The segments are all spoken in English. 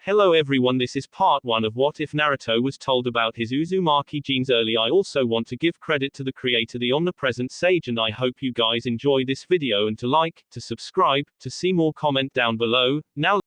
Hello everyone, this is part 1 of what if Naruto was told about his Uzumaki genes early. I also want to give credit to the creator, the omnipresent sage, and I hope you guys enjoy this video and to like, to subscribe, to see more, comment down below. Now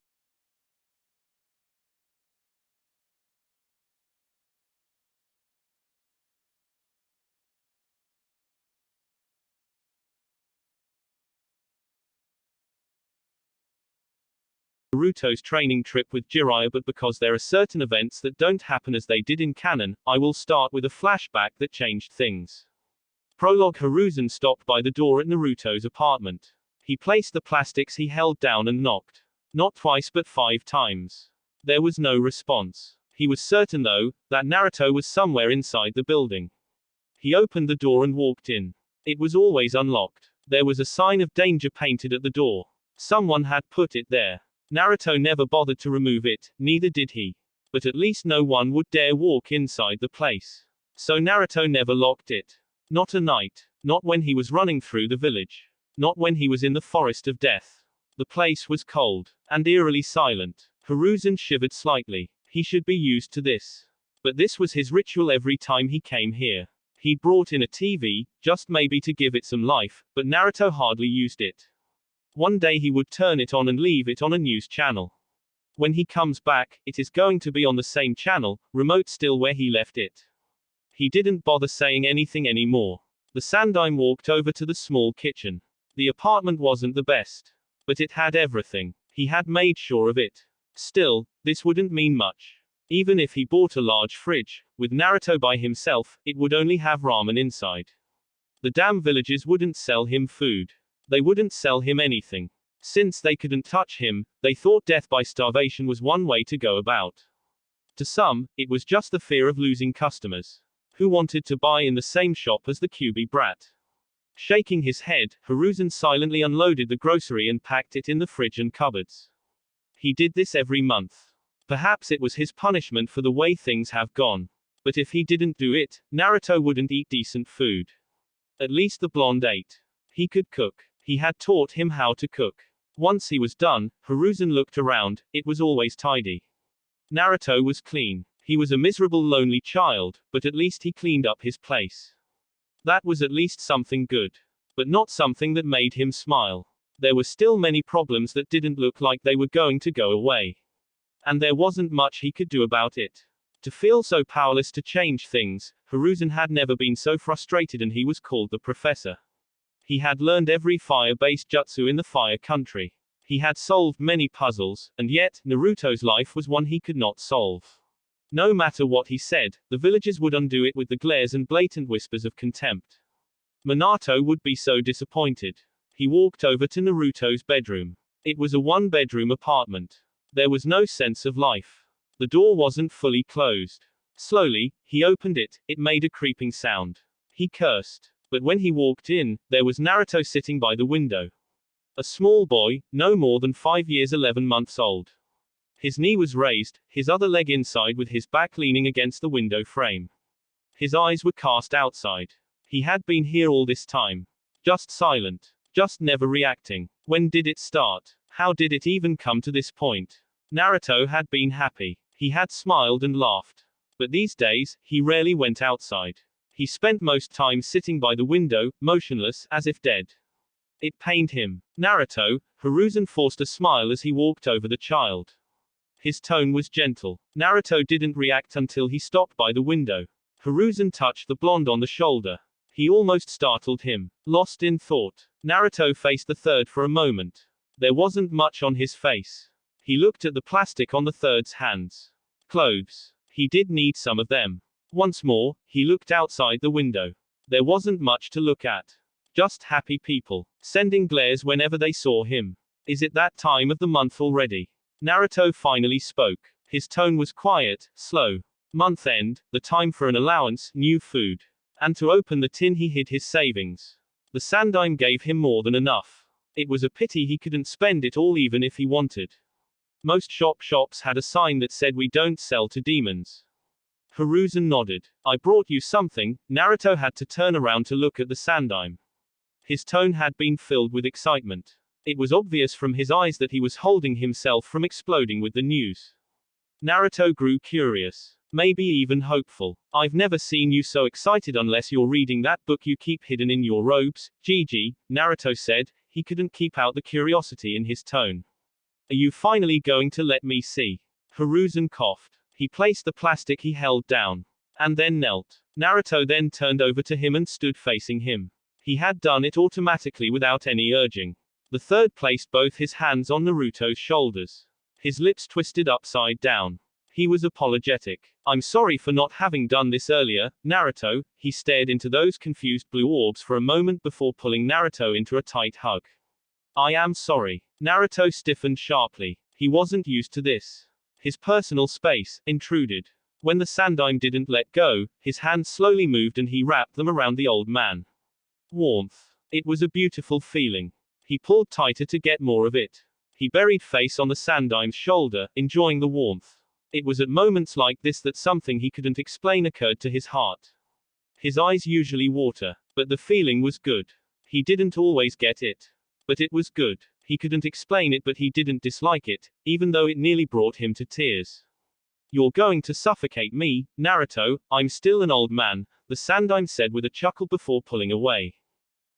Naruto's training trip with Jiraiya, but because there are certain events that don't happen as they did in canon, I will start with a flashback that changed things. Prologue. Hiruzen stopped by the door at Naruto's apartment. He placed the plastics he held down and knocked. Not twice but 5 times. There was no response. He was certain, though, that Naruto was somewhere inside the building. He opened the door and walked in. It was always unlocked. There was a sign of danger painted at the door. Someone had put it there. Naruto never bothered to remove it, neither did he. But at least no one would dare walk inside the place. So Naruto never locked it. Not at night. Not when he was running through the village. Not when he was in the forest of death. The place was cold, and eerily silent. Hiruzen shivered slightly. He should be used to this. But this was his ritual every time he came here. He'd brought in a TV, just maybe to give it some life, but Naruto hardly used it. One day he would turn it on and leave it on a news channel. When he comes back, it is going to be on the same channel, remote still where he left it. He didn't bother saying anything anymore. The Sandaime walked over to the small kitchen. The apartment wasn't the best. But it had everything. He had made sure of it. Still, this wouldn't mean much. Even if he bought a large fridge, with Naruto by himself, it would only have ramen inside. The damn villagers wouldn't sell him food. They wouldn't sell him anything. Since they couldn't touch him, they thought death by starvation was one way to go about. To some, it was just the fear of losing customers. Who wanted to buy in the same shop as the QB brat? Shaking his head, Hiruzen silently unloaded the grocery and packed it in the fridge and cupboards. He did this every month. Perhaps it was his punishment for the way things have gone. But if he didn't do it, Naruto wouldn't eat decent food. At least the blonde ate. He could cook. He had taught him how to cook. Once he was done, Hiruzen looked around. It was always tidy. Naruto was clean. He was a miserable, lonely child, but at least he cleaned up his place. That was at least something good. But not something that made him smile. There were still many problems that didn't look like they were going to go away. And there wasn't much he could do about it. To feel so powerless to change things, Hiruzen had never been so frustrated, and he was called the Professor. He had learned every fire-based jutsu in the fire country. He had solved many puzzles, and yet, Naruto's life was one he could not solve. No matter what he said, the villagers would undo it with the glares and blatant whispers of contempt. Minato would be so disappointed. He walked over to Naruto's bedroom. It was a one-bedroom apartment. There was no sense of life. The door wasn't fully closed. Slowly, he opened it. It made a creeping sound. He cursed. But when he walked in, there was Naruto sitting by the window. A small boy, no more than 5 years 11 months old. His knee was raised, his other leg inside with his back leaning against the window frame. His eyes were cast outside. He had been here all this time. Just silent. Just never reacting. When did it start? How did it even come to this point? Naruto had been happy. He had smiled and laughed. But these days, he rarely went outside. He spent most time sitting by the window, motionless, as if dead. It pained him. Naruto, Hiruzen forced a smile as he walked over the child. His tone was gentle. Naruto didn't react until he stopped by the window. Hiruzen touched the blonde on the shoulder. He almost startled him. Lost in thought, Naruto faced the third for a moment. There wasn't much on his face. He looked at the plastic on the third's hands. Clothes. He did need some of them. Once more, he looked outside the window. There wasn't much to look at. Just happy people, sending glares whenever they saw him. Is it that time of the month already? Naruto finally spoke. His tone was quiet, slow. Month end, the time for an allowance, new food. And to open the tin he hid his savings. The Sandaime gave him more than enough. It was a pity he couldn't spend it all even if he wanted. Most shops had a sign that said "We don't sell to demons." Hiruzen nodded. I brought you something. Naruto had to turn around to look at the Sandaime. His tone had been filled with excitement. It was obvious from his eyes that he was holding himself from exploding with the news. Naruto grew curious. Maybe even hopeful. I've never seen you so excited unless you're reading that book you keep hidden in your robes, Gigi, Naruto said. He couldn't keep out the curiosity in his tone. Are you finally going to let me see? Hiruzen coughed. He placed the plastic he held down. And then knelt. Naruto then turned over to him and stood facing him. He had done it automatically without any urging. The third placed both his hands on Naruto's shoulders. His lips twisted upside down. He was apologetic. I'm sorry for not having done this earlier, Naruto. He stared into those confused blue orbs for a moment before pulling Naruto into a tight hug. I am sorry. Naruto stiffened sharply. He wasn't used to this. His personal space intruded. When the Sandaime didn't let go, his hands slowly moved and he wrapped them around the old man. Warmth. It was a beautiful feeling. He pulled tighter to get more of it. He buried face on the Sandaime's shoulder, enjoying the warmth. It was at moments like this that something he couldn't explain occurred to his heart. His eyes usually water, but the feeling was good. He didn't always get it. But it was good. He couldn't explain it, but he didn't dislike it, even though it nearly brought him to tears. You're going to suffocate me, Naruto. I'm still an old man, the Sandaime said with a chuckle before pulling away.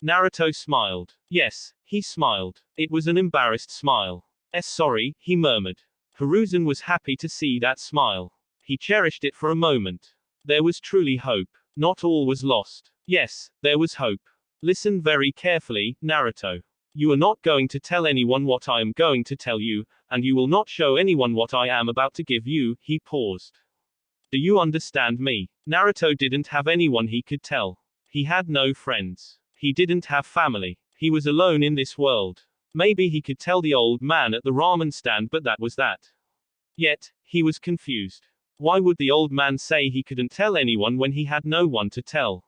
Naruto smiled. Yes, he smiled. It was an embarrassed smile. Sorry, he murmured. Hiruzen was happy to see that smile. He cherished it for a moment. There was truly hope. Not all was lost. Yes, there was hope. Listen very carefully, Naruto. You are not going to tell anyone what I am going to tell you, and you will not show anyone what I am about to give you. He paused. Do you understand me? Naruto didn't have anyone he could tell. He had no friends. He didn't have family. He was alone in this world. Maybe he could tell the old man at the ramen stand, but that was that. Yet, he was confused. Why would the old man say he couldn't tell anyone when he had no one to tell?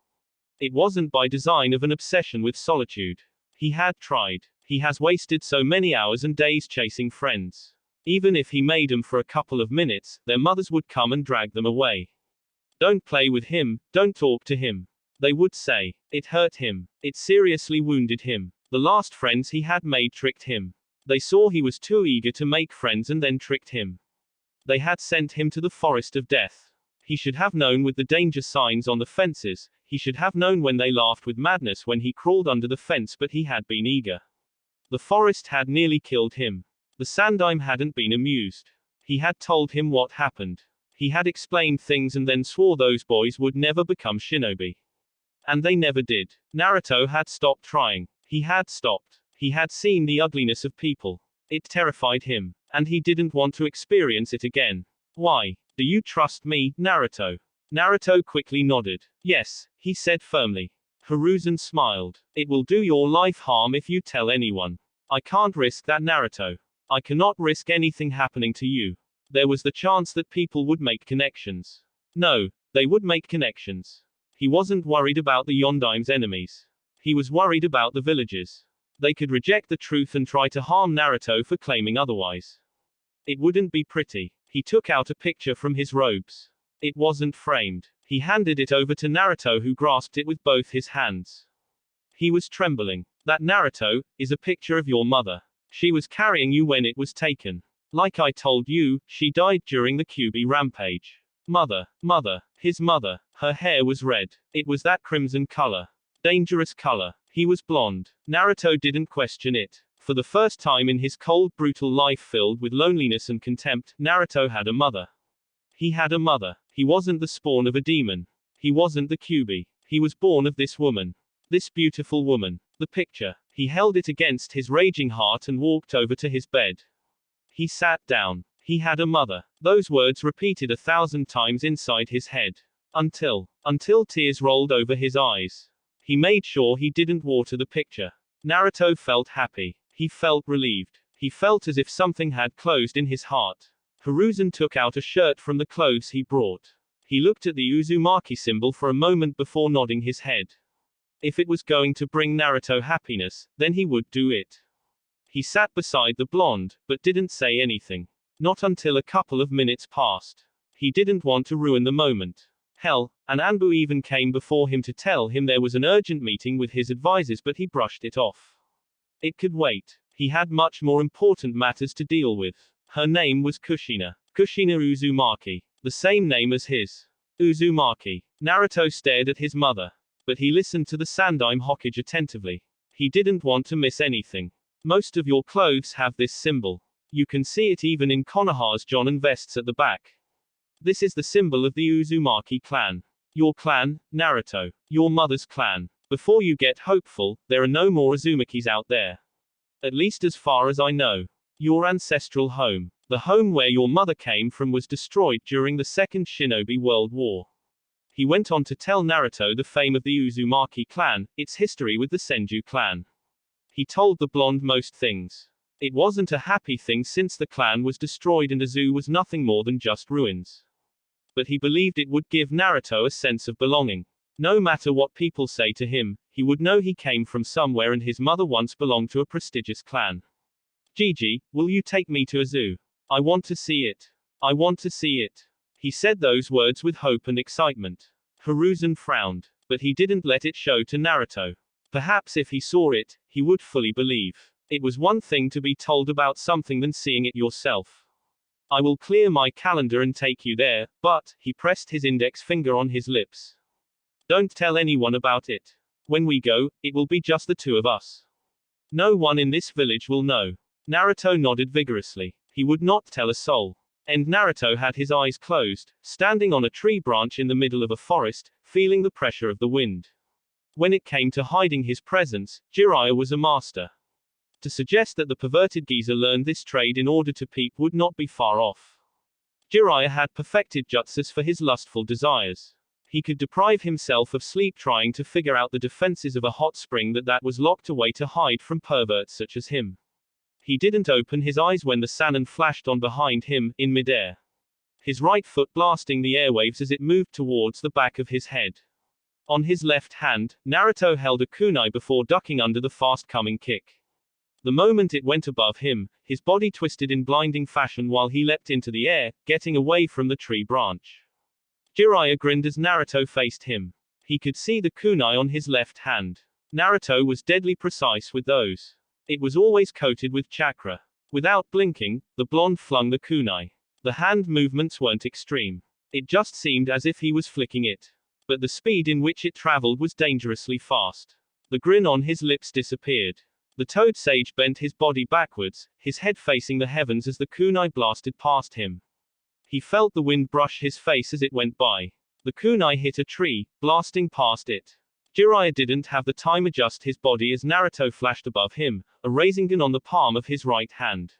It wasn't by design of an obsession with solitude. He had tried. He has wasted so many hours and days chasing friends. Even if he made them for a couple of minutes, their mothers would come and drag them away. Don't play with him, don't talk to him. They would say. It hurt him. It seriously wounded him. The last friends he had made tricked him. They saw he was too eager to make friends and then tricked him. They had sent him to the forest of death. He should have known with the danger signs on the fences. He should have known when they laughed with madness when he crawled under the fence, but he had been eager. The forest had nearly killed him. The Sandaime hadn't been amused. He had told him what happened. He had explained things and then swore those boys would never become shinobi. And they never did. Naruto had stopped trying. He had stopped. He had seen the ugliness of people. It terrified him. And he didn't want to experience it again. Why? Do you trust me, Naruto? Naruto quickly nodded. Yes, he said firmly. Hiruzen smiled. It will do your life harm if you tell anyone. I can't risk that, Naruto. I cannot risk anything happening to you. There was the chance that people would make connections. No, they would make connections. He wasn't worried about the Yondaime's enemies. He was worried about the villagers. They could reject the truth and try to harm Naruto for claiming otherwise. It wouldn't be pretty. He took out a picture from his robes. It wasn't framed. He handed it over to Naruto, who grasped it with both his hands. He was trembling. That, Naruto, is a picture of your mother. She was carrying you when it was taken. Like I told you, she died during the Kyuubi rampage. Mother, his mother. Her hair was red. It was that crimson color. Dangerous color. He was blonde. Naruto didn't question it. For the first time in his cold, brutal life filled with loneliness and contempt, Naruto had a mother. He had a mother. He wasn't the spawn of a demon. He wasn't the Kyuubi. He was born of this woman. This beautiful woman. The picture. He held it against his raging heart and walked over to his bed. He sat down. He had a mother. Those words repeated 1,000 times inside his head. Until tears rolled over his eyes. He made sure he didn't water the picture. Naruto felt happy. He felt relieved. He felt as if something had closed in his heart. Hiruzen took out a shirt from the clothes he brought. He looked at the Uzumaki symbol for a moment before nodding his head. If it was going to bring Naruto happiness, then he would do it. He sat beside the blonde, but didn't say anything. Not until a couple of minutes passed. He didn't want to ruin the moment. Hell, an Anbu even came before him to tell him there was an urgent meeting with his advisors, but he brushed it off. It could wait. He had much more important matters to deal with. Her name was Kushina. Kushina Uzumaki. The same name as his. Uzumaki. Naruto stared at his mother. But he listened to the Sandaime Hokage attentively. He didn't want to miss anything. Most of your clothes have this symbol. You can see it even in Konoha's Jonin vests at the back. This is the symbol of the Uzumaki clan. Your clan, Naruto. Your mother's clan. Before you get hopeful, there are no more Uzumakis out there. At least as far as I know. Your ancestral home. The home where your mother came from was destroyed during the Second Shinobi World War. He went on to tell Naruto the fame of the Uzumaki clan, its history with the Senju clan. He told the blonde most things. It wasn't a happy thing since the clan was destroyed and Uzu was nothing more than just ruins. But he believed it would give Naruto a sense of belonging. No matter what people say to him, he would know he came from somewhere and his mother once belonged to a prestigious clan. Gigi, will you take me to Uzu? I want to see it. I want to see it. He said those words with hope and excitement. Hiruzen frowned, but he didn't let it show to Naruto. Perhaps if he saw it, he would fully believe. It was one thing to be told about something than seeing it yourself. I will clear my calendar and take you there, but, he pressed his index finger on his lips. Don't tell anyone about it. When we go, it will be just the two of us. No one in this village will know. Naruto nodded vigorously. He would not tell a soul. And Naruto had his eyes closed, standing on a tree branch in the middle of a forest, feeling the pressure of the wind. When it came to hiding his presence, Jiraiya was a master. To suggest that the perverted geezer learned this trade in order to peep would not be far off. Jiraiya had perfected jutsus for his lustful desires. He could deprive himself of sleep trying to figure out the defenses of a hot spring that was locked away to hide from perverts such as him. He didn't open his eyes when the Sannin flashed on behind him, in midair. His right foot blasting the airwaves as it moved towards the back of his head. On his left hand, Naruto held a kunai before ducking under the fast-coming kick. The moment it went above him, his body twisted in blinding fashion while he leapt into the air, getting away from the tree branch. Jiraiya grinned as Naruto faced him. He could see the kunai on his left hand. Naruto was deadly precise with those. It was always coated with chakra. Without blinking, the blonde flung the kunai. The hand movements weren't extreme. It just seemed as if he was flicking it. But the speed in which it traveled was dangerously fast. The grin on his lips disappeared. The toad sage bent his body backwards, his head facing the heavens as the kunai blasted past him. He felt the wind brush his face as it went by. The kunai hit a tree, blasting past it. Jiraiya didn't have the time to adjust his body as Naruto flashed above him, a Rasengan on the palm of his right hand.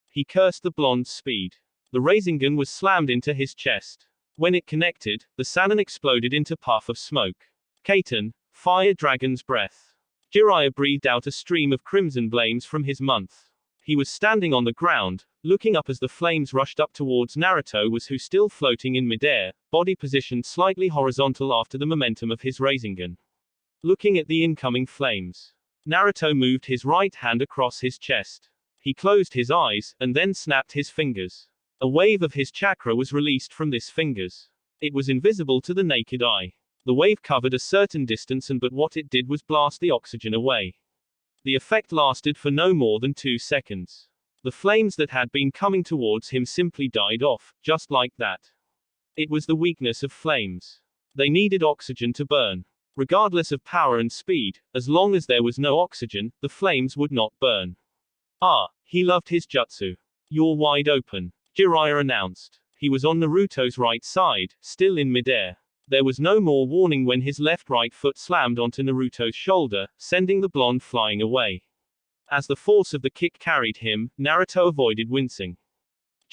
He cursed the blonde's speed. The Rasengan was slammed into his chest. When it connected, the Sannin exploded into puff of smoke. Kaiten, fire dragon's breath. Jiraiya breathed out a stream of crimson flames from his mouth. He was standing on the ground, looking up as the flames rushed up towards Naruto who still floating in midair, body positioned slightly horizontal after the momentum of his Rasengan. Looking at the incoming flames, Naruto moved his right hand across his chest. He closed his eyes, and then snapped his fingers. A wave of his chakra was released from these fingers. It was invisible to the naked eye. The wave covered a certain distance but what it did was blast the oxygen away. The effect lasted for no more than 2 seconds. The flames that had been coming towards him simply died off, just like that. It was the weakness of flames. They needed oxygen to burn. Regardless of power and speed, as long as there was no oxygen, the flames would not burn. Ah, he loved his jutsu. You're wide open, Jiraiya announced. He was on Naruto's right side, still in midair. There was no more warning when his right foot slammed onto Naruto's shoulder, sending the blonde flying away. As the force of the kick carried him, Naruto avoided wincing.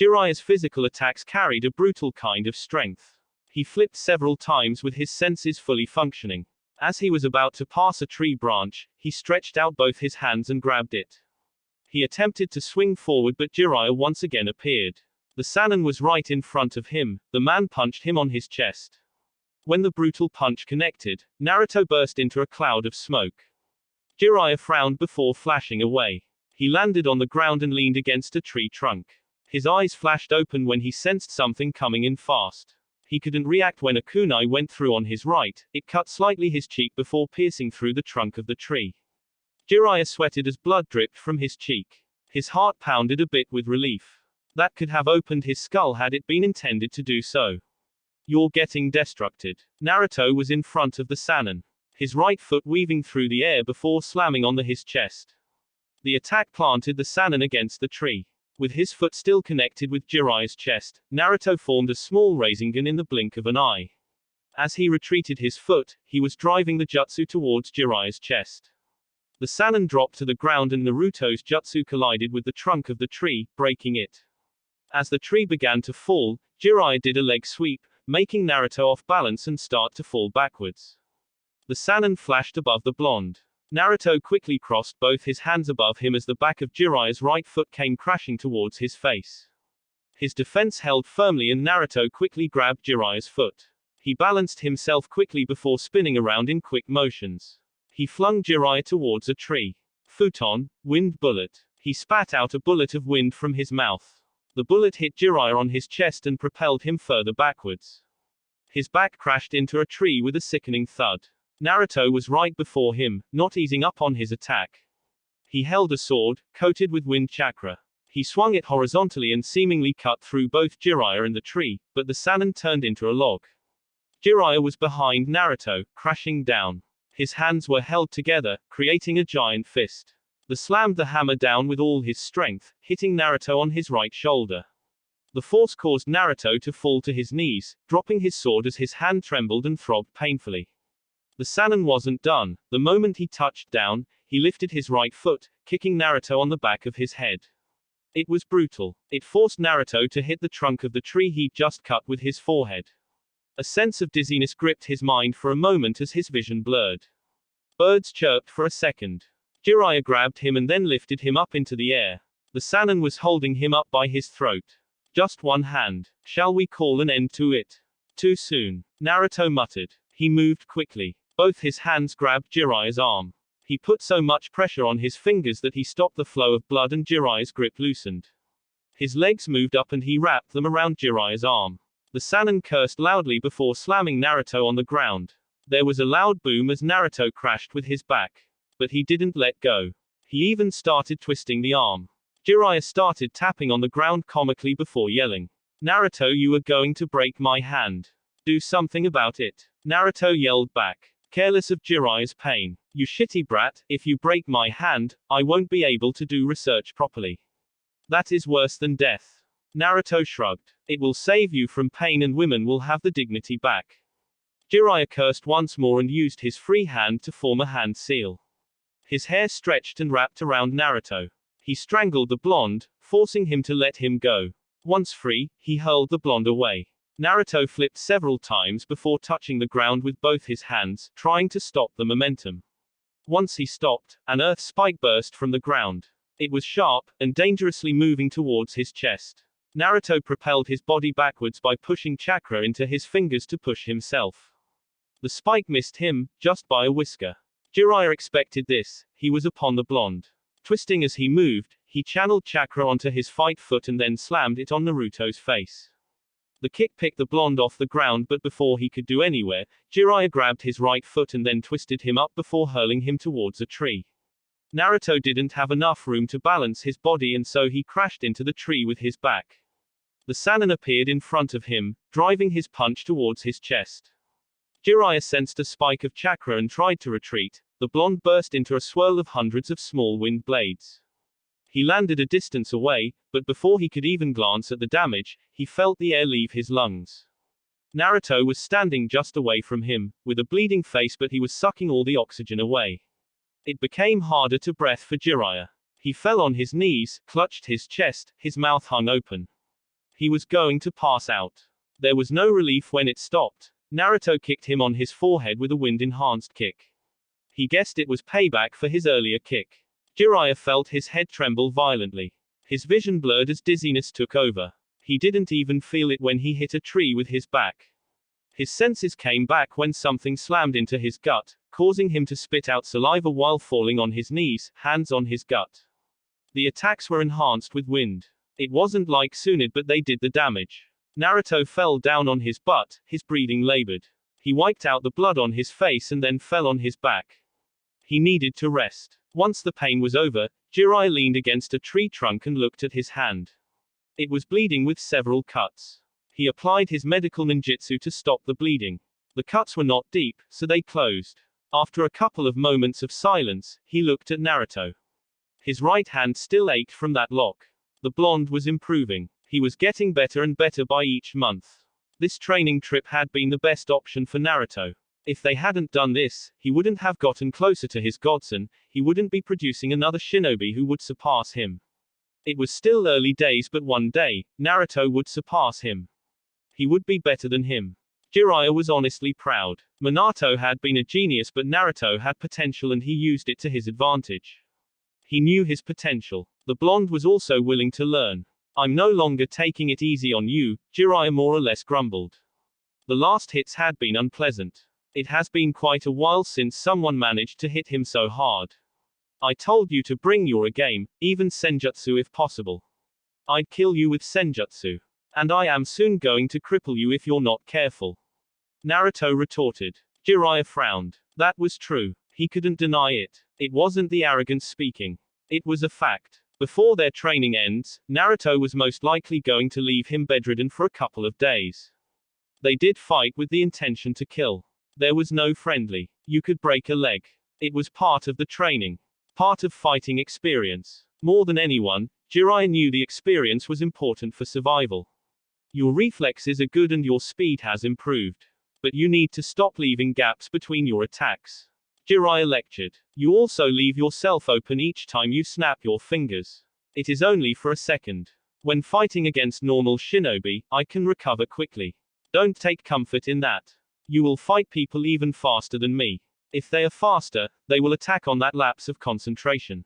Jiraiya's physical attacks carried a brutal kind of strength. He flipped several times with his senses fully functioning. As he was about to pass a tree branch, he stretched out both his hands and grabbed it. He attempted to swing forward but Jiraiya once again appeared. The Sannin was right in front of him, the man punched him on his chest. When the brutal punch connected, Naruto burst into a cloud of smoke. Jiraiya frowned before flashing away. He landed on the ground and leaned against a tree trunk. His eyes flashed open when he sensed something coming in fast. He couldn't react when a kunai went through on his right, it cut slightly his cheek before piercing through the trunk of the tree. Jiraiya sweated as blood dripped from his cheek. His heart pounded a bit with relief. That could have opened his skull had it been intended to do so. You're getting destructed. Naruto was in front of the Sannin, his right foot weaving through the air before slamming on his chest. The attack planted the Sannin against the tree. With his foot still connected with Jiraiya's chest, Naruto formed a small Rasengan in the blink of an eye. As he retreated his foot, he was driving the jutsu towards Jiraiya's chest. The Sannin dropped to the ground and Naruto's jutsu collided with the trunk of the tree, breaking it. As the tree began to fall, Jiraiya did a leg sweep, making Naruto off balance and start to fall backwards. The Sannin flashed above the blonde. Naruto quickly crossed both his hands above him as the back of Jiraiya's right foot came crashing towards his face. His defense held firmly and Naruto quickly grabbed Jiraiya's foot. He balanced himself quickly before spinning around in quick motions. He flung Jiraiya towards a tree. Futon, wind bullet. He spat out a bullet of wind from his mouth. The bullet hit Jiraiya on his chest and propelled him further backwards. His back crashed into a tree with a sickening thud. Naruto was right before him, not easing up on his attack. He held a sword, coated with wind chakra. He swung it horizontally and seemingly cut through both Jiraiya and the tree, but the Sannin turned into a log. Jiraiya was behind Naruto, crashing down. His hands were held together, creating a giant fist. The slammed the hammer down with all his strength, hitting Naruto on his right shoulder. The force caused Naruto to fall to his knees, dropping his sword as his hand trembled and throbbed painfully. The Sannin wasn't done. The moment he touched down, he lifted his right foot, kicking Naruto on the back of his head. It was brutal. It forced Naruto to hit the trunk of the tree he'd just cut with his forehead. A sense of dizziness gripped his mind for a moment as his vision blurred. Birds chirped for a second. Jiraiya grabbed him and then lifted him up into the air. The Sannin was holding him up by his throat. Just one hand. Shall we call an end to it? Too soon. Naruto muttered. He moved quickly. Both his hands grabbed Jiraiya's arm. He put so much pressure on his fingers that he stopped the flow of blood and Jiraiya's grip loosened. His legs moved up and he wrapped them around Jiraiya's arm. The Sannin cursed loudly before slamming Naruto on the ground. There was a loud boom as Naruto crashed with his back. But he didn't let go. He even started twisting the arm. Jiraiya started tapping on the ground comically before yelling. Naruto, you are going to break my hand. Do something about it. Naruto yelled back, careless of Jiraiya's pain. You shitty brat, if you break my hand, I won't be able to do research properly. That is worse than death. Naruto shrugged. It will save you from pain and women will have the dignity back. Jiraiya cursed once more and used his free hand to form a hand seal. His hair stretched and wrapped around Naruto. He strangled the blonde, forcing him to let him go. Once free, he hurled the blonde away. Naruto flipped several times before touching the ground with both his hands, trying to stop the momentum. Once he stopped, an earth spike burst from the ground. It was sharp, and dangerously moving towards his chest. Naruto propelled his body backwards by pushing chakra into his fingers to push himself. The spike missed him, just by a whisker. Jiraiya expected this. He was upon the blonde. Twisting as he moved, he channeled chakra onto his fight foot and then slammed it on Naruto's face. The kick picked the blonde off the ground, but before he could do anywhere, Jiraiya grabbed his right foot and then twisted him up before hurling him towards a tree. Naruto didn't have enough room to balance his body and so he crashed into the tree with his back. The Sannin appeared in front of him, driving his punch towards his chest. Jiraiya sensed a spike of chakra and tried to retreat. The blonde burst into a swirl of hundreds of small wind blades. He landed a distance away, but before he could even glance at the damage, he felt the air leave his lungs. Naruto was standing just away from him, with a bleeding face, but he was sucking all the oxygen away. It became harder to breathe for Jiraiya. He fell on his knees, clutched his chest, his mouth hung open. He was going to pass out. There was no relief when it stopped. Naruto kicked him on his forehead with a wind-enhanced kick. He guessed it was payback for his earlier kick. Jiraiya felt his head tremble violently. His vision blurred as dizziness took over. He didn't even feel it when he hit a tree with his back. His senses came back when something slammed into his gut, causing him to spit out saliva while falling on his knees, hands on his gut. The attacks were enhanced with wind. It wasn't like Tsunade, but they did the damage. Naruto fell down on his butt, his breathing labored. He wiped out the blood on his face and then fell on his back. He needed to rest. Once the pain was over, Jiraiya leaned against a tree trunk and looked at his hand. It was bleeding with several cuts. He applied his medical ninjutsu to stop the bleeding. The cuts were not deep, so they closed. After a couple of moments of silence, he looked at Naruto. His right hand still ached from that lock. The blonde was improving. He was getting better and better by each month. This training trip had been the best option for Naruto. If they hadn't done this, he wouldn't have gotten closer to his godson, he wouldn't be producing another shinobi who would surpass him. It was still early days, but one day, Naruto would surpass him. He would be better than him. Jiraiya was honestly proud. Minato had been a genius, but Naruto had potential and he used it to his advantage. He knew his potential. The blonde was also willing to learn. I'm no longer taking it easy on you, Jiraiya more or less grumbled. The last hits had been unpleasant. It has been quite a while since someone managed to hit him so hard. I told you to bring your A-game, even senjutsu if possible. I'd kill you with senjutsu. And I am soon going to cripple you if you're not careful. Naruto retorted. Jiraiya frowned. That was true. He couldn't deny it. It wasn't the arrogance speaking. It was a fact. Before their training ends, Naruto was most likely going to leave him bedridden for a couple of days. They did fight with the intention to kill. There was no friendly. You could break a leg. It was part of the training. Part of fighting experience. More than anyone, Jiraiya knew the experience was important for survival. Your reflexes are good and your speed has improved. But you need to stop leaving gaps between your attacks. Jiraiya lectured. You also leave yourself open each time you snap your fingers. It is only for a second. When fighting against normal shinobi, I can recover quickly. Don't take comfort in that. You will fight people even faster than me. If they are faster, they will attack on that lapse of concentration.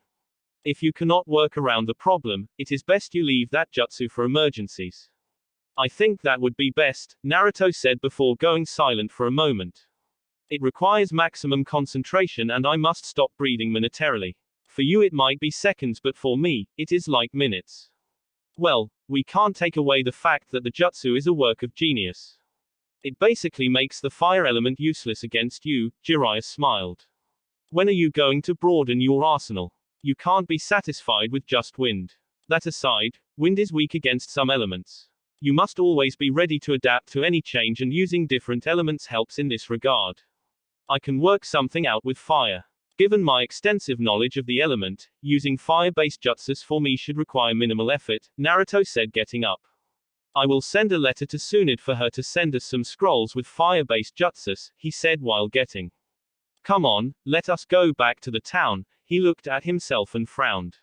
If you cannot work around the problem, it is best you leave that jutsu for emergencies. I think that would be best, Naruto said before going silent for a moment. It requires maximum concentration and I must stop breathing monetarily. For you it might be seconds, but for me, it is like minutes. Well, we can't take away the fact that the jutsu is a work of genius. It basically makes the fire element useless against you, Jiraiya smiled. When are you going to broaden your arsenal? You can't be satisfied with just wind. That aside, wind is weak against some elements. You must always be ready to adapt to any change, and using different elements helps in this regard. I can work something out with fire. Given my extensive knowledge of the element, using fire-based jutsus for me should require minimal effort, Naruto said, getting up. I will send a letter to Tsunade for her to send us some scrolls with fire-based jutsus, he said while getting. Come on, let us go back to the town. He looked at himself and frowned.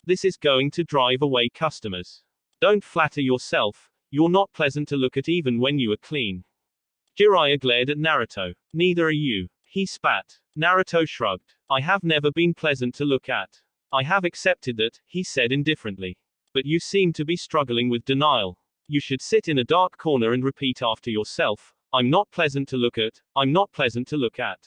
This is going to drive away customers. Don't flatter yourself, you're not pleasant to look at even when you are clean. Jiraiya glared at Naruto. Neither are you. He spat. Naruto shrugged. I have never been pleasant to look at. I have accepted that, he said indifferently. But you seem to be struggling with denial. You should sit in a dark corner and repeat after yourself, I'm not pleasant to look at, I'm not pleasant to look at.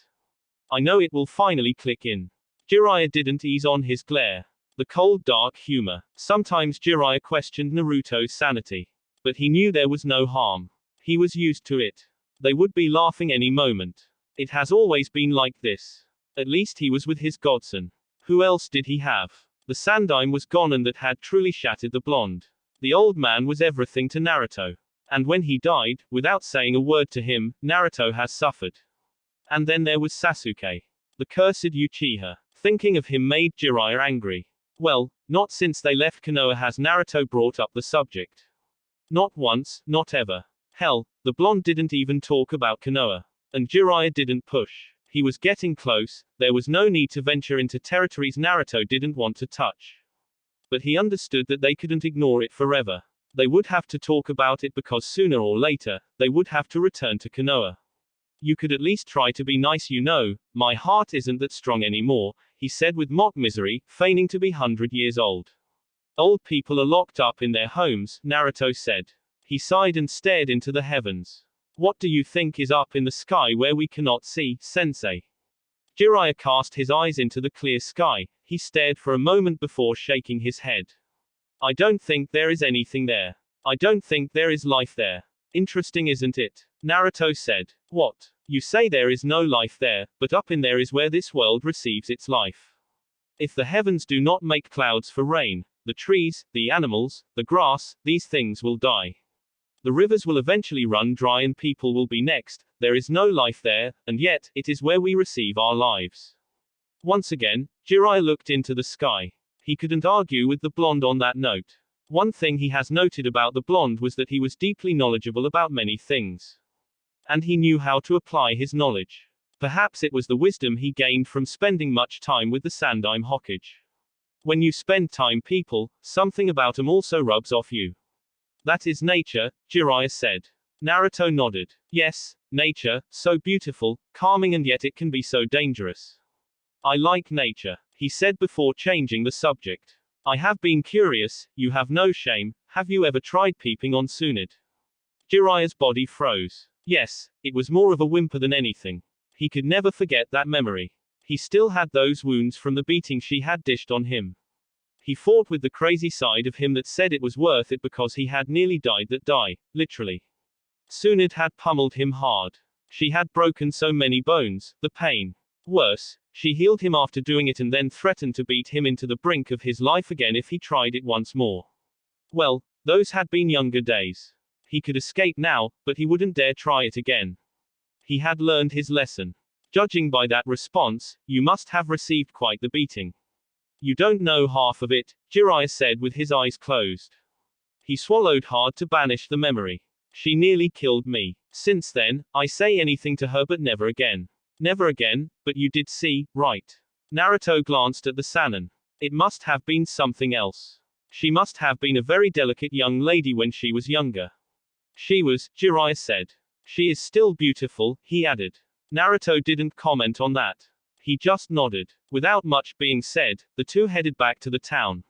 I know it will finally click in. Jiraiya didn't ease on his glare. The cold dark humor. Sometimes Jiraiya questioned Naruto's sanity. But he knew there was no harm. He was used to it. They would be laughing any moment. It has always been like this. At least he was with his godson. Who else did he have? The Sandaime was gone and that had truly shattered the blonde. The old man was everything to Naruto. And when he died, without saying a word to him, Naruto has suffered. And then there was Sasuke. The cursed Uchiha. Thinking of him made Jiraiya angry. Well, not since they left Konoha has Naruto brought up the subject. Not once, not ever. Hell, the blonde didn't even talk about Konoha. And Jiraiya didn't push. He was getting close, there was no need to venture into territories Naruto didn't want to touch. But he understood that they couldn't ignore it forever. They would have to talk about it because sooner or later, they would have to return to Konoha. You could at least try to be nice, you know, my heart isn't that strong anymore, he said with mock misery, feigning to be 100 years old. Old people are locked up in their homes, Naruto said. He sighed and stared into the heavens. What do you think is up in the sky where we cannot see, sensei? Jiraiya cast his eyes into the clear sky. He stared for a moment before shaking his head. I don't think there is anything there. I don't think there is life there. Interesting, isn't it? Naruto said. What? You say there is no life there, but up in there is where this world receives its life. If the heavens do not make clouds for rain, The trees, the animals, the grass, these things will die. The rivers will eventually run dry and people will be next. There is no life there, and yet, it is where we receive our lives. Once again, Jiraiya looked into the sky. He couldn't argue with the blonde on that note. One thing he has noted about the blonde was that he was deeply knowledgeable about many things. And he knew how to apply his knowledge. Perhaps it was the wisdom he gained from spending much time with the Sandaime Hokage. When you spend time people, something about 'em also rubs off you. That is nature, Jiraiya said. Naruto nodded. Yes, nature, so beautiful, calming, and yet it can be so dangerous. I like nature, he said before changing the subject. I have been curious, you have no shame, have you ever tried peeping on Tsunade? Jiraiya's body froze. Yes, it was more of a whimper than anything. He could never forget that memory. He still had those wounds from the beating she had dished on him. He fought with the crazy side of him that said it was worth it because he had nearly died that die, literally. Tsunade had pummeled him hard. She had broken so many bones, the pain. Worse, she healed him after doing it and then threatened to beat him into the brink of his life again if he tried it once more. Well, those had been younger days. He could escape now, but he wouldn't dare try it again. He had learned his lesson. Judging by that response, you must have received quite the beating. You don't know half of it, Jiraiya said with his eyes closed. He swallowed hard to banish the memory. She nearly killed me. Since then, I say anything to her but never again. Never again, but you did see, right? Naruto glanced at the Sannin. It must have been something else. She must have been a very delicate young lady when she was younger. She was, Jiraiya said. She is still beautiful, he added. Naruto didn't comment on that. He just nodded. Without much being said, the two headed back to the town.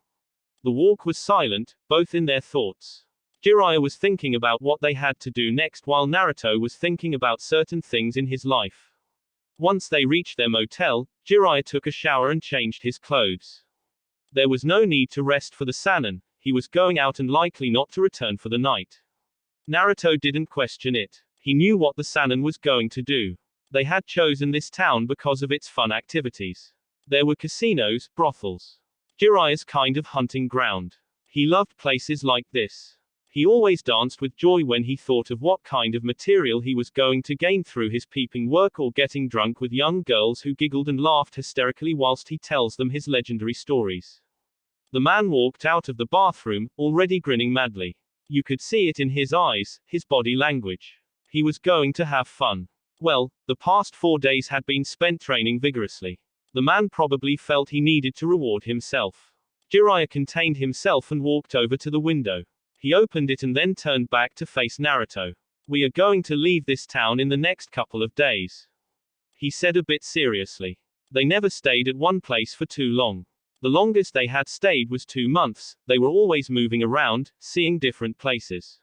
The walk was silent, both in their thoughts. Jiraiya was thinking about what they had to do next while Naruto was thinking about certain things in his life. Once they reached their motel, Jiraiya took a shower and changed his clothes. There was no need to rest for the Sannin, he was going out and likely not to return for the night. Naruto didn't question it. He knew what the Sannin was going to do. They had chosen this town because of its fun activities. There were casinos, brothels. Jiraiya's kind of hunting ground. He loved places like this. He always danced with joy when he thought of what kind of material he was going to gain through his peeping work or getting drunk with young girls who giggled and laughed hysterically whilst he tells them his legendary stories. The man walked out of the bathroom, already grinning madly. You could see it in his eyes, his body language. He was going to have fun. Well, the past 4 days had been spent training vigorously. The man probably felt he needed to reward himself. Jiraiya contained himself and walked over to the window. He opened it and then turned back to face Naruto. We are going to leave this town in the next couple of days, he said a bit seriously. They never stayed at one place for too long. The longest they had stayed was 2 months, they were always moving around, seeing different places.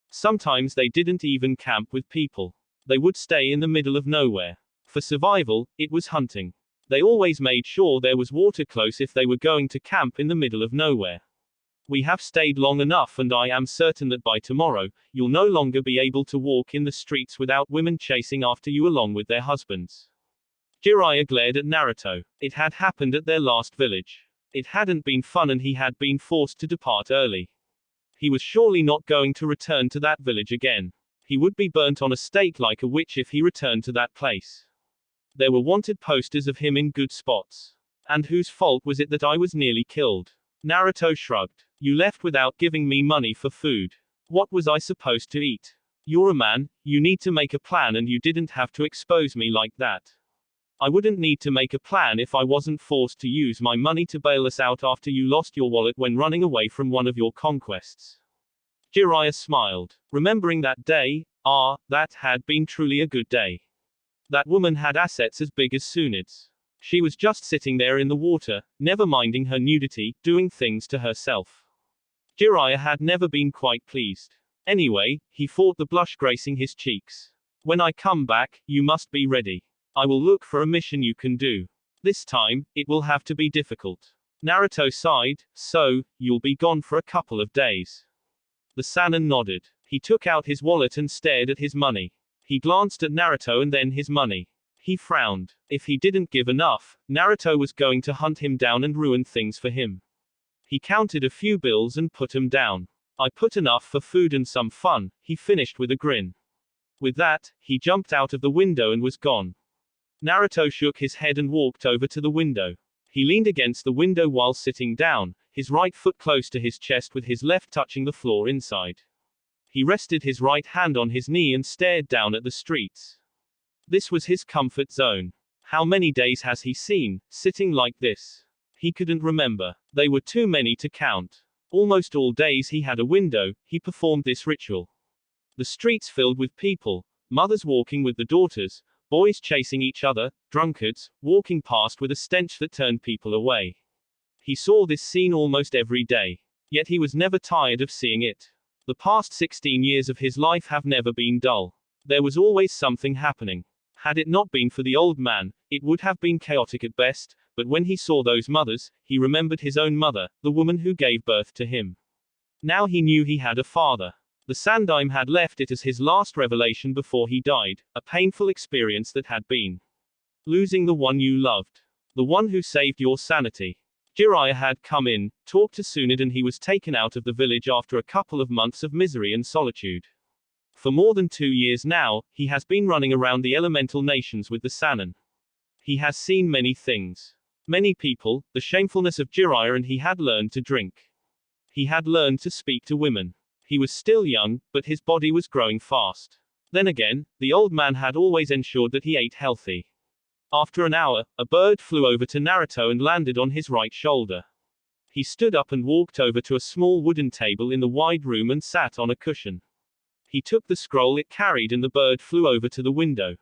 Sometimes they didn't even camp with people. They would stay in the middle of nowhere. For survival, it was hunting. They always made sure there was water close if they were going to camp in the middle of nowhere. We have stayed long enough and I am certain that by tomorrow, you'll no longer be able to walk in the streets without women chasing after you along with their husbands. Jiraiya glared at Naruto. It had happened at their last village. It hadn't been fun and he had been forced to depart early. He was surely not going to return to that village again. He would be burnt on a stake like a witch if he returned to that place. There were wanted posters of him in good spots. And whose fault was it that I was nearly killed? Naruto shrugged. You left without giving me money for food. What was I supposed to eat? You're a man, you need to make a plan and you didn't have to expose me like that. I wouldn't need to make a plan if I wasn't forced to use my money to bail us out after you lost your wallet when running away from one of your conquests. Jiraiya smiled. Remembering that day, that had been truly a good day. That woman had assets as big as Tsunade's. She was just sitting there in the water, never minding her nudity, doing things to herself. Jiraiya had never been quite pleased. Anyway, he fought the blush gracing his cheeks. When I come back, you must be ready. I will look for a mission you can do. This time, it will have to be difficult. Naruto sighed. So, you'll be gone for a couple of days. The Sannin nodded. He took out his wallet and stared at his money. He glanced at Naruto and then his money. He frowned. If he didn't give enough, Naruto was going to hunt him down and ruin things for him. He counted a few bills and put 'em down. I put enough for food and some fun, he finished with a grin. With that, he jumped out of the window and was gone. Naruto shook his head and walked over to the window. He leaned against the window while sitting down, his right foot close to his chest with his left touching the floor inside. He rested his right hand on his knee and stared down at the streets. This was his comfort zone. How many days has he seen, sitting like this? He couldn't remember. They were too many to count. Almost all days he had a window, he performed this ritual. The streets filled with people, mothers walking with the daughters, boys chasing each other, drunkards, walking past with a stench that turned people away. He saw this scene almost every day. Yet he was never tired of seeing it. The past 16 years of his life have never been dull. There was always something happening. Had it not been for the old man, it would have been chaotic at best, but when he saw those mothers, he remembered his own mother, the woman who gave birth to him. Now he knew he had a father. The Sandaime had left it as his last revelation before he died, a painful experience that had been losing the one you loved. The one who saved your sanity. Jiraiya had come in, talked to Tsunade, and he was taken out of the village after a couple of months of misery and solitude. For more than 2 years now, he has been running around the elemental nations with the Sannin. He has seen many things. Many people, the shamefulness of Jiraiya, and he had learned to drink. He had learned to speak to women. He was still young, but his body was growing fast. Then again, the old man had always ensured that he ate healthy. After an hour, a bird flew over to Naruto and landed on his right shoulder. He stood up and walked over to a small wooden table in the wide room and sat on a cushion. He took the scroll it carried and the bird flew over to the window.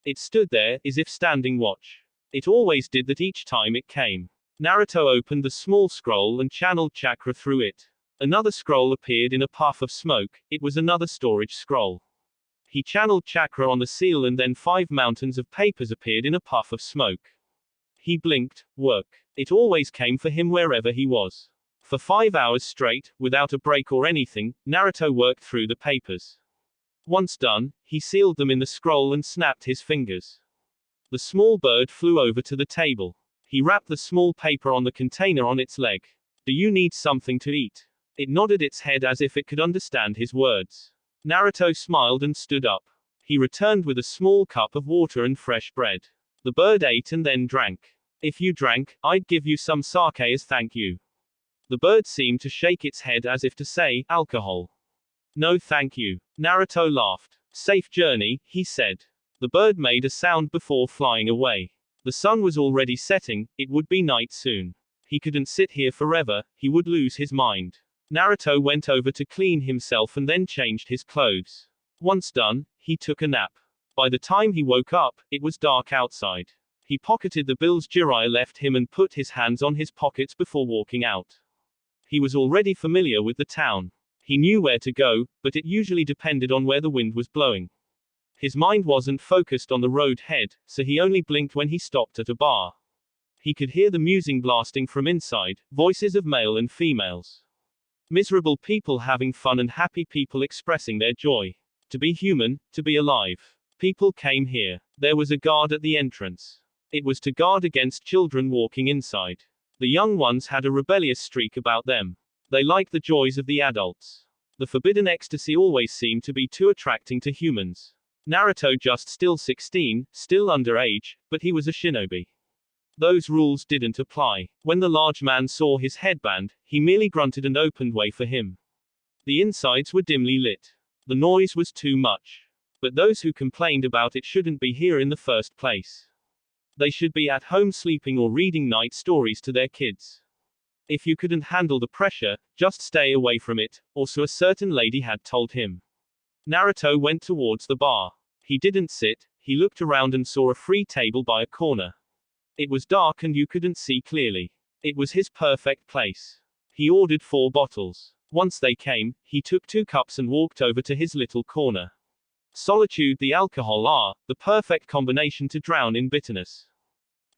It stood there, as if standing watch. It always did that each time it came. Naruto opened the small scroll and channeled chakra through it. Another scroll appeared in a puff of smoke, it was another storage scroll. He channeled chakra on the seal and then 5 mountains of papers appeared in a puff of smoke. He blinked, work. It always came for him wherever he was. For 5 hours straight, without a break or anything, Naruto worked through the papers. Once done, he sealed them in the scroll and snapped his fingers. The small bird flew over to the table. He wrapped the small paper on the container on its leg. Do you need something to eat? It nodded its head as if it could understand his words. Naruto smiled and stood up. He returned with a small cup of water and fresh bread. The bird ate and then drank. If you drank, I'd give you some sake as thank you. The bird seemed to shake its head as if to say, alcohol. No thank you. Naruto laughed. Safe journey, he said. The bird made a sound before flying away. The sun was already setting, it would be night soon. He couldn't sit here forever, he would lose his mind. Naruto went over to clean himself and then changed his clothes. Once done, he took a nap. By the time he woke up, it was dark outside. He pocketed the bills Jiraiya left him and put his hands on his pockets before walking out. He was already familiar with the town. He knew where to go, but it usually depended on where the wind was blowing. His mind wasn't focused on the road ahead, so he only blinked when he stopped at a bar. He could hear the music blasting from inside, voices of male and females. Miserable people having fun and happy people expressing their joy. To be human, to be alive. People came here. There was a guard at the entrance. It was to guard against children walking inside. The young ones had a rebellious streak about them. They liked the joys of the adults. The forbidden ecstasy always seemed to be too attracting to humans. Naruto just still 16, still underage, but he was a shinobi. Those rules didn't apply. When the large man saw his headband, he merely grunted and opened way for him. The insides were dimly lit. The noise was too much. But those who complained about it shouldn't be here in the first place. They should be at home sleeping or reading night stories to their kids. If you couldn't handle the pressure, just stay away from it, or so a certain lady had told him. Naruto went towards the bar. He didn't sit, he looked around and saw a free table by a corner. It was dark and you couldn't see clearly. It was his perfect place. He ordered 4 bottles. Once they came, he took 2 cups and walked over to his little corner. Solitude, the alcohol, the perfect combination to drown in bitterness.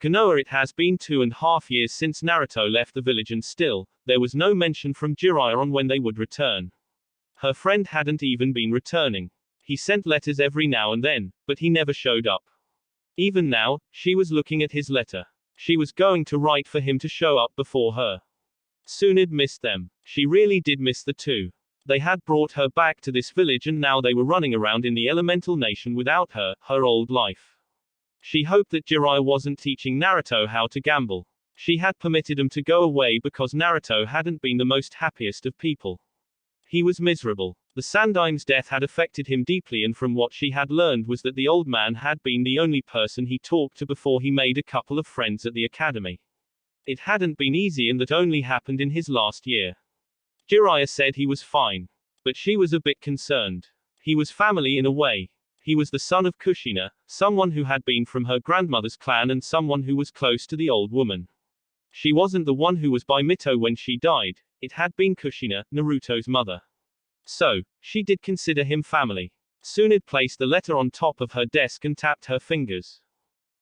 Konoha, it has been 2.5 years since Naruto left the village and still, there was no mention from Jiraiya on when they would return. Her friend hadn't even been returning. He sent letters every now and then, but he never showed up. Even now, she was looking at his letter. She was going to write for him to show up before her. Tsunade missed them. She really did miss the two. They had brought her back to this village and now they were running around in the elemental nation without her, her old life. She hoped that Jiraiya wasn't teaching Naruto how to gamble. She had permitted him to go away because Naruto hadn't been the most happiest of people. He was miserable. The Sandaim's death had affected him deeply, and from what she had learned was that the old man had been the only person he talked to before he made a couple of friends at the academy. It hadn't been easy, and that only happened in his last year. Jiraiya said he was fine. But she was a bit concerned. He was family in a way. He was the son of Kushina, someone who had been from her grandmother's clan and someone who was close to the old woman. She wasn't the one who was by Mito when she died, it had been Kushina, Naruto's mother. So, she did consider him family. Tsunade placed the letter on top of her desk and tapped her fingers.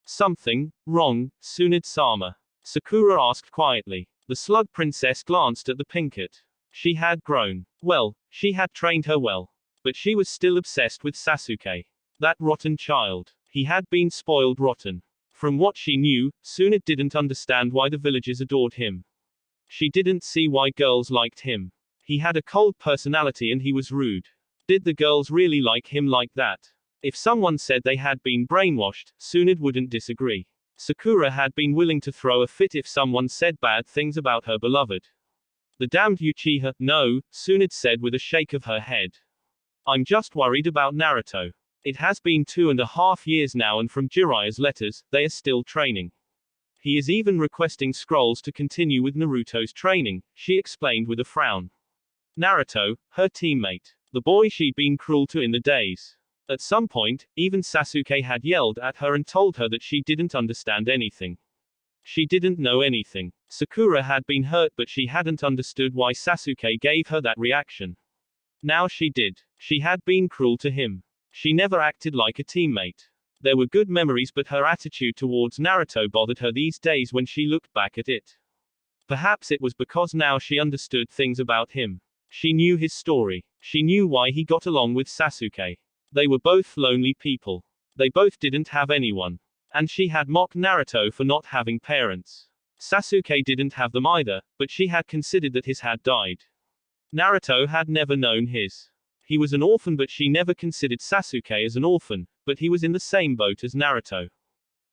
Something wrong, Tsunade-sama? Sakura asked quietly. The slug princess glanced at the Pinkett. She had grown. Well, she had trained her well. But she was still obsessed with Sasuke. That rotten child. He had been spoiled rotten. From what she knew, Tsunade didn't understand why the villagers adored him. She didn't see why girls liked him. He had a cold personality and he was rude. Did the girls really like him like that? If someone said they had been brainwashed, Tsunade wouldn't disagree. Sakura had been willing to throw a fit if someone said bad things about her beloved. The damned Uchiha, no, Tsunade said with a shake of her head. I'm just worried about Naruto. It has been 2.5 years now, and from Jiraiya's letters, they are still training. He is even requesting scrolls to continue with Naruto's training, she explained with a frown. Naruto, her teammate. The boy she'd been cruel to in the days. At some point, even Sasuke had yelled at her and told her that she didn't understand anything. She didn't know anything. Sakura had been hurt, but she hadn't understood why Sasuke gave her that reaction. Now she did. She had been cruel to him. She never acted like a teammate. There were good memories, but her attitude towards Naruto bothered her these days when she looked back at it. Perhaps it was because now she understood things about him. She knew his story. She knew why he got along with Sasuke. They were both lonely people. They both didn't have anyone. And she had mocked Naruto for not having parents. Sasuke didn't have them either, but she had considered that his had died. Naruto had never known his. He was an orphan, but she never considered Sasuke as an orphan, but he was in the same boat as Naruto.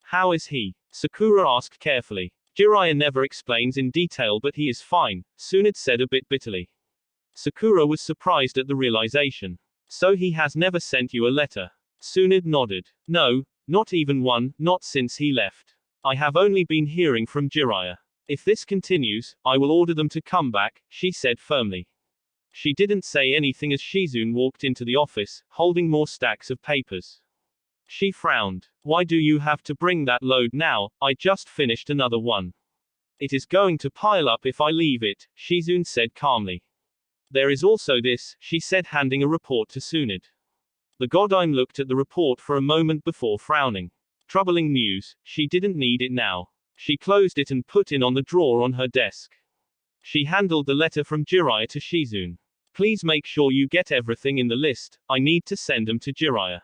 How is he? Sakura asked carefully. Jiraiya never explains in detail, but he is fine, Tsunade said a bit bitterly. Sakura was surprised at the realization. So he has never sent you a letter? Tsunade nodded. No, not even one, not since he left. I have only been hearing from Jiraiya. If this continues, I will order them to come back, she said firmly. She didn't say anything as Shizune walked into the office, holding more stacks of papers. She frowned. Why do you have to bring that load now? I just finished another one. It is going to pile up if I leave it, Shizune said calmly. There is also this, she said, handing a report to Tsunade. The Godime looked at the report for a moment before frowning. Troubling news, she didn't need it now. She closed it and put it on the drawer on her desk. She handled the letter from Jiraiya to Shizune. Please make sure you get everything in the list, I need to send them to Jiraiya.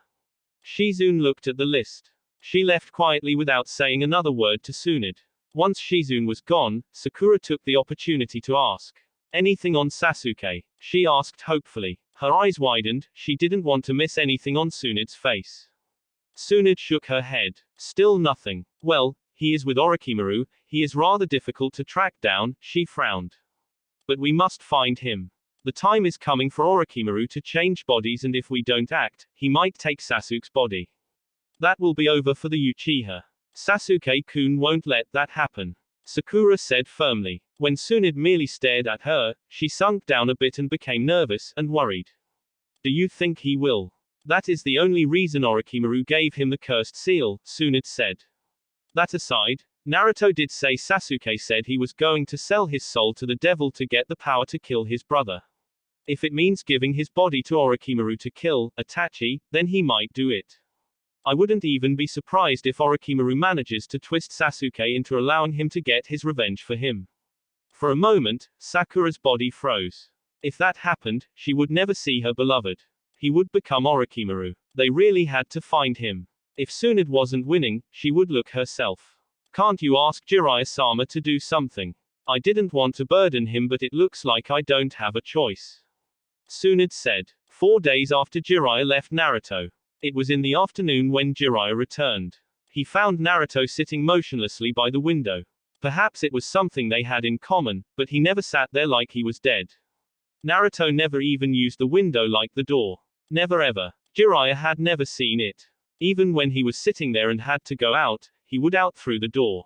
Shizune looked at the list. She left quietly without saying another word to Tsunade. Once Shizune was gone, Sakura took the opportunity to ask. Anything on Sasuke? She asked hopefully. Her eyes widened, she didn't want to miss anything on Tsunade's face. Tsunade shook her head. Still nothing. Well, he is with Orochimaru, he is rather difficult to track down, she frowned. But we must find him. The time is coming for Orochimaru to change bodies, and if we don't act, he might take Sasuke's body. That will be over for the Uchiha. Sasuke-kun won't let that happen, Sakura said firmly. When Tsunade merely stared at her, she sunk down a bit and became nervous and worried. Do you think he will? That is the only reason Orochimaru gave him the cursed seal, Tsunade said. That aside, Naruto did say Sasuke said he was going to sell his soul to the devil to get the power to kill his brother. If it means giving his body to Orochimaru to kill Itachi, then he might do it. I wouldn't even be surprised if Orochimaru manages to twist Sasuke into allowing him to get his revenge for him. For a moment, Sakura's body froze. If that happened, she would never see her beloved. He would become Orochimaru. They really had to find him. If Tsunade wasn't winning, she would look herself. Can't you ask Jiraiya-sama to do something? I didn't want to burden him, but it looks like I don't have a choice. Tsunade said. 4 days after Jiraiya left Naruto. It was in the afternoon when Jiraiya returned. He found Naruto sitting motionlessly by the window. Perhaps it was something they had in common, but he never sat there like he was dead. Naruto never even used the window like the door. Never ever. Jiraiya had never seen it. Even when he was sitting there and had to go out, he would out through the door.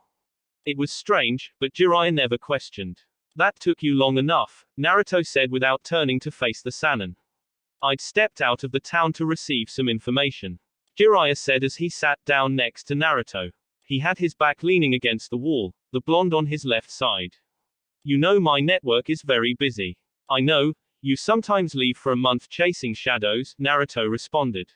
It was strange, but Jiraiya never questioned. That took you long enough, Naruto said without turning to face the Sannin. I'd stepped out of the town to receive some information. Jiraiya said as he sat down next to Naruto. He had his back leaning against the wall, the blonde on his left side. You know, my network is very busy. I know, you sometimes leave for a month chasing shadows, Naruto responded.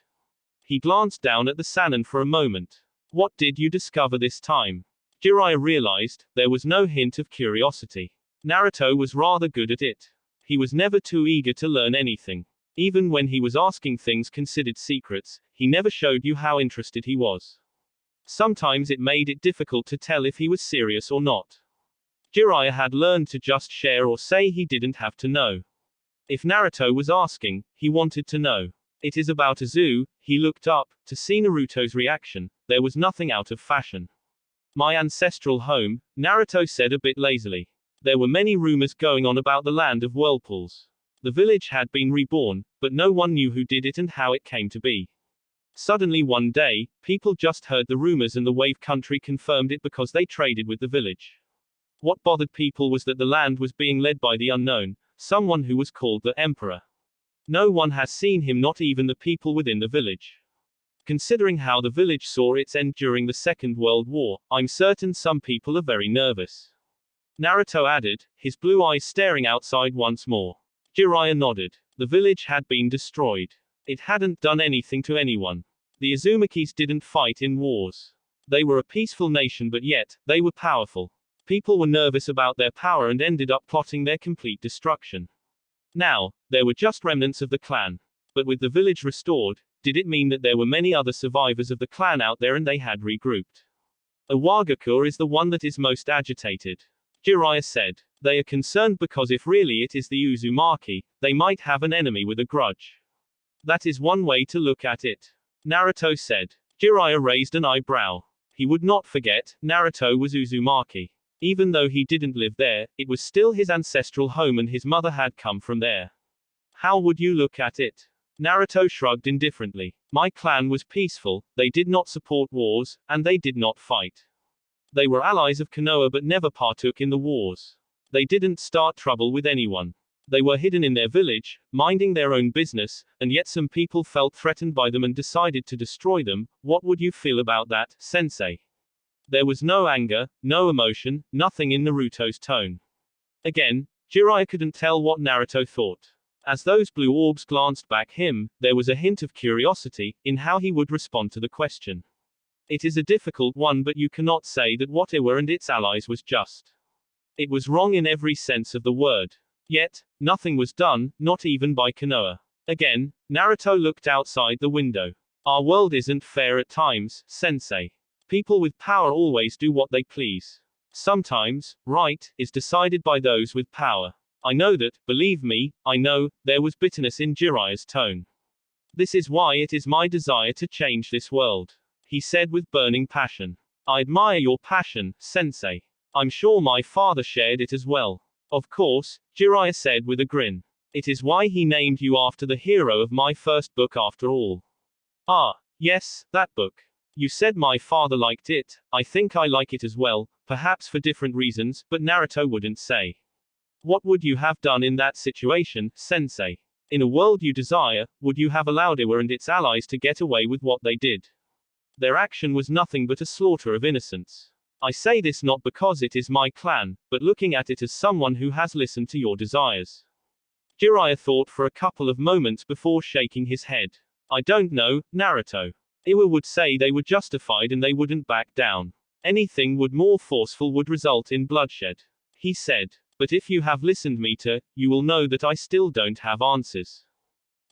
He glanced down at the Sannin for a moment. What did you discover this time? Jiraiya realized, there was no hint of curiosity. Naruto was rather good at it. He was never too eager to learn anything. Even when he was asking things considered secrets, he never showed you how interested he was. Sometimes it made it difficult to tell if he was serious or not. Jiraiya had learned to just share or say he didn't have to know. If Naruto was asking, he wanted to know. It is about a zoo. He looked up, to see Naruto's reaction. There was nothing out of fashion. My ancestral home, Naruto said a bit lazily. There were many rumors going on about the land of whirlpools. The village had been reborn, but no one knew who did it and how it came to be. Suddenly one day, people just heard the rumors and the wave country confirmed it because they traded with the village. What bothered people was that the land was being led by the unknown, someone who was called the Emperor. No one has seen him, not even the people within the village. Considering how the village saw its end during the Second World War, I'm certain some people are very nervous. Naruto added, his blue eyes staring outside once more. Jiraiya nodded. The village had been destroyed. It hadn't done anything to anyone. The Uzumakis didn't fight in wars. They were a peaceful nation, but yet, they were powerful. People were nervous about their power and ended up plotting their complete destruction. Now, there were just remnants of the clan. But with the village restored, did it mean that there were many other survivors of the clan out there and they had regrouped? Iwagakure is the one that is most agitated. Jiraiya said. They are concerned because if really it is the Uzumaki, they might have an enemy with a grudge. That is one way to look at it. Naruto said. Jiraiya raised an eyebrow. He would not forget, Naruto was Uzumaki. Even though he didn't live there, it was still his ancestral home and his mother had come from there. How would you look at it? Naruto shrugged indifferently. My clan was peaceful, they did not support wars, and they did not fight. They were allies of Konoha but never partook in the wars. They didn't start trouble with anyone. They were hidden in their village, minding their own business, and yet some people felt threatened by them and decided to destroy them. What would you feel about that, sensei? There was no anger, no emotion, nothing in Naruto's tone. Again, Jiraiya couldn't tell what Naruto thought. As those blue orbs glanced back him, there was a hint of curiosity in how he would respond to the question. It is a difficult one, but you cannot say that what Iwa and its allies was just. It was wrong in every sense of the word. Yet, nothing was done, not even by Konoha. Again, Naruto looked outside the window. Our world isn't fair at times, sensei. People with power always do what they please. Sometimes, right is decided by those with power. I know that, believe me, I know, there was bitterness in Jiraiya's tone. This is why it is my desire to change this world. He said with burning passion. I admire your passion, sensei. I'm sure my father shared it as well. Of course, Jiraiya said with a grin. It is why he named you after the hero of my first book after all. Ah, yes, that book. You said my father liked it, I think I like it as well, perhaps for different reasons, but Naruto wouldn't say. What would you have done in that situation, sensei? In a world you desire, would you have allowed Iwa and its allies to get away with what they did? Their action was nothing but a slaughter of innocents. I say this not because it is my clan, but looking at it as someone who has listened to your desires. Jiraiya thought for a couple of moments before shaking his head. I don't know, Naruto. Iwa would say they were justified and they wouldn't back down. Anything would more forceful would result in bloodshed. He said. But if you have listened me to, you will know that I still don't have answers.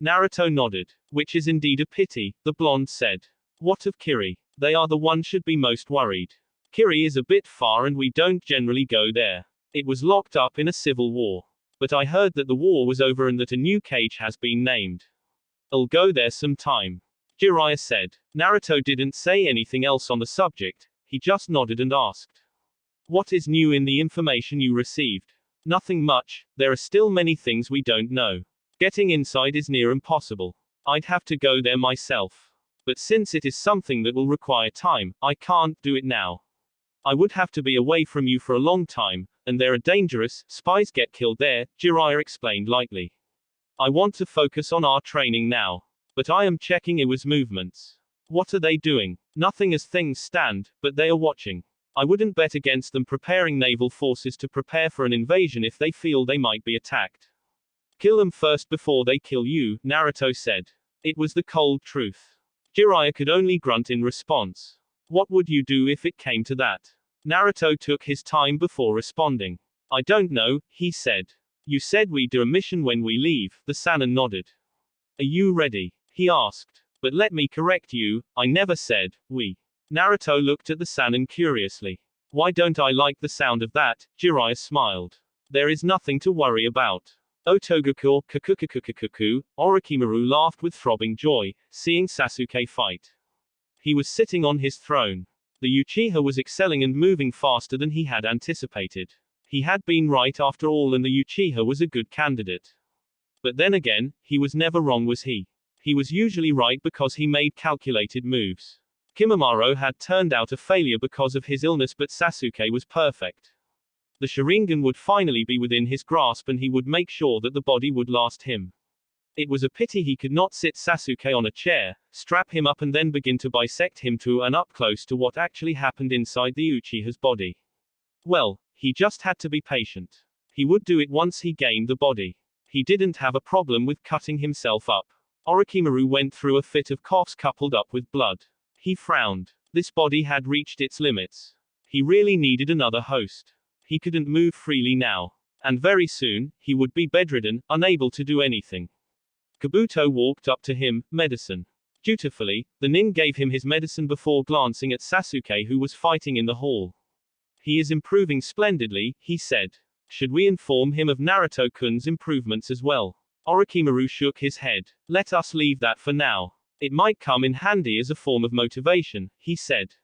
Naruto nodded. Which is indeed a pity, the blonde said. What of Kiri? They are the one should be most worried. Kiri is a bit far and we don't generally go there. It was locked up in a civil war. But I heard that the war was over and that a new cage has been named. I'll go there sometime. Jiraiya said. Naruto didn't say anything else on the subject, he just nodded and asked. What is new in the information you received? Nothing much, there are still many things we don't know. Getting inside is near impossible. I'd have to go there myself. But since it is something that will require time, I can't do it now. I would have to be away from you for a long time, and there are dangerous spies get killed there, Jiraiya explained lightly. I want to focus on our training now. But I am checking Iwa's movements. What are they doing? Nothing as things stand, but they are watching. I wouldn't bet against them preparing naval forces to prepare for an invasion if they feel they might be attacked. Kill them first before they kill you, Naruto said. It was the cold truth. Jiraiya could only grunt in response. What would you do if it came to that? Naruto took his time before responding. I don't know, he said. You said we do a mission when we leave, the Sannin nodded. Are you ready? He asked. But let me correct you, I never said, we. Naruto looked at the Sannin curiously. Why don't I like the sound of that? Jiraiya smiled. There is nothing to worry about. Otogaku, kakukakukakuku, Orochimaru laughed with throbbing joy, seeing Sasuke fight. He was sitting on his throne. The Uchiha was excelling and moving faster than he had anticipated. He had been right after all and the Uchiha was a good candidate. But then again, he was never wrong, was he? He was usually right because he made calculated moves. Kimimaro had turned out a failure because of his illness, but Sasuke was perfect. The Sharingan would finally be within his grasp and he would make sure that the body would last him. It was a pity he could not sit Sasuke on a chair, strap him up and then begin to bisect him to and up close to what actually happened inside the Uchiha's body. Well, he just had to be patient. He would do it once he gained the body. He didn't have a problem with cutting himself up. Orochimaru went through a fit of coughs coupled up with blood. He frowned. This body had reached its limits. He really needed another host. He couldn't move freely now. And very soon, he would be bedridden, unable to do anything. Kabuto walked up to him, medicine. Dutifully, the nin gave him his medicine before glancing at Sasuke who was fighting in the hall. He is improving splendidly, he said. Should we inform him of Naruto-kun's improvements as well? Orochimaru shook his head. Let us leave that for now. It might come in handy as a form of motivation, he said.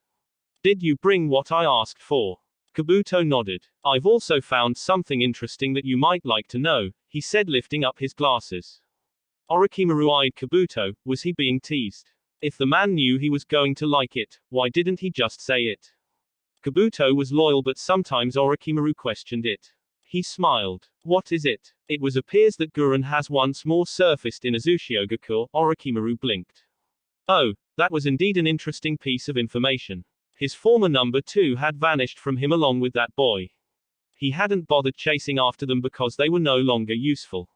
Did you bring what I asked for? Kabuto nodded. I've also found something interesting that you might like to know, he said lifting up his glasses. Orochimaru eyed Kabuto. Was he being teased? If the man knew he was going to like it, why didn't he just say it? Kabuto was loyal, but sometimes Orochimaru questioned it. He smiled. What is it? It was appears that Gurren has once more surfaced in Azushiogakure, Orochimaru blinked. Oh, that was indeed an interesting piece of information. His former number 2 had vanished from him along with that boy. He hadn't bothered chasing after them because they were no longer useful.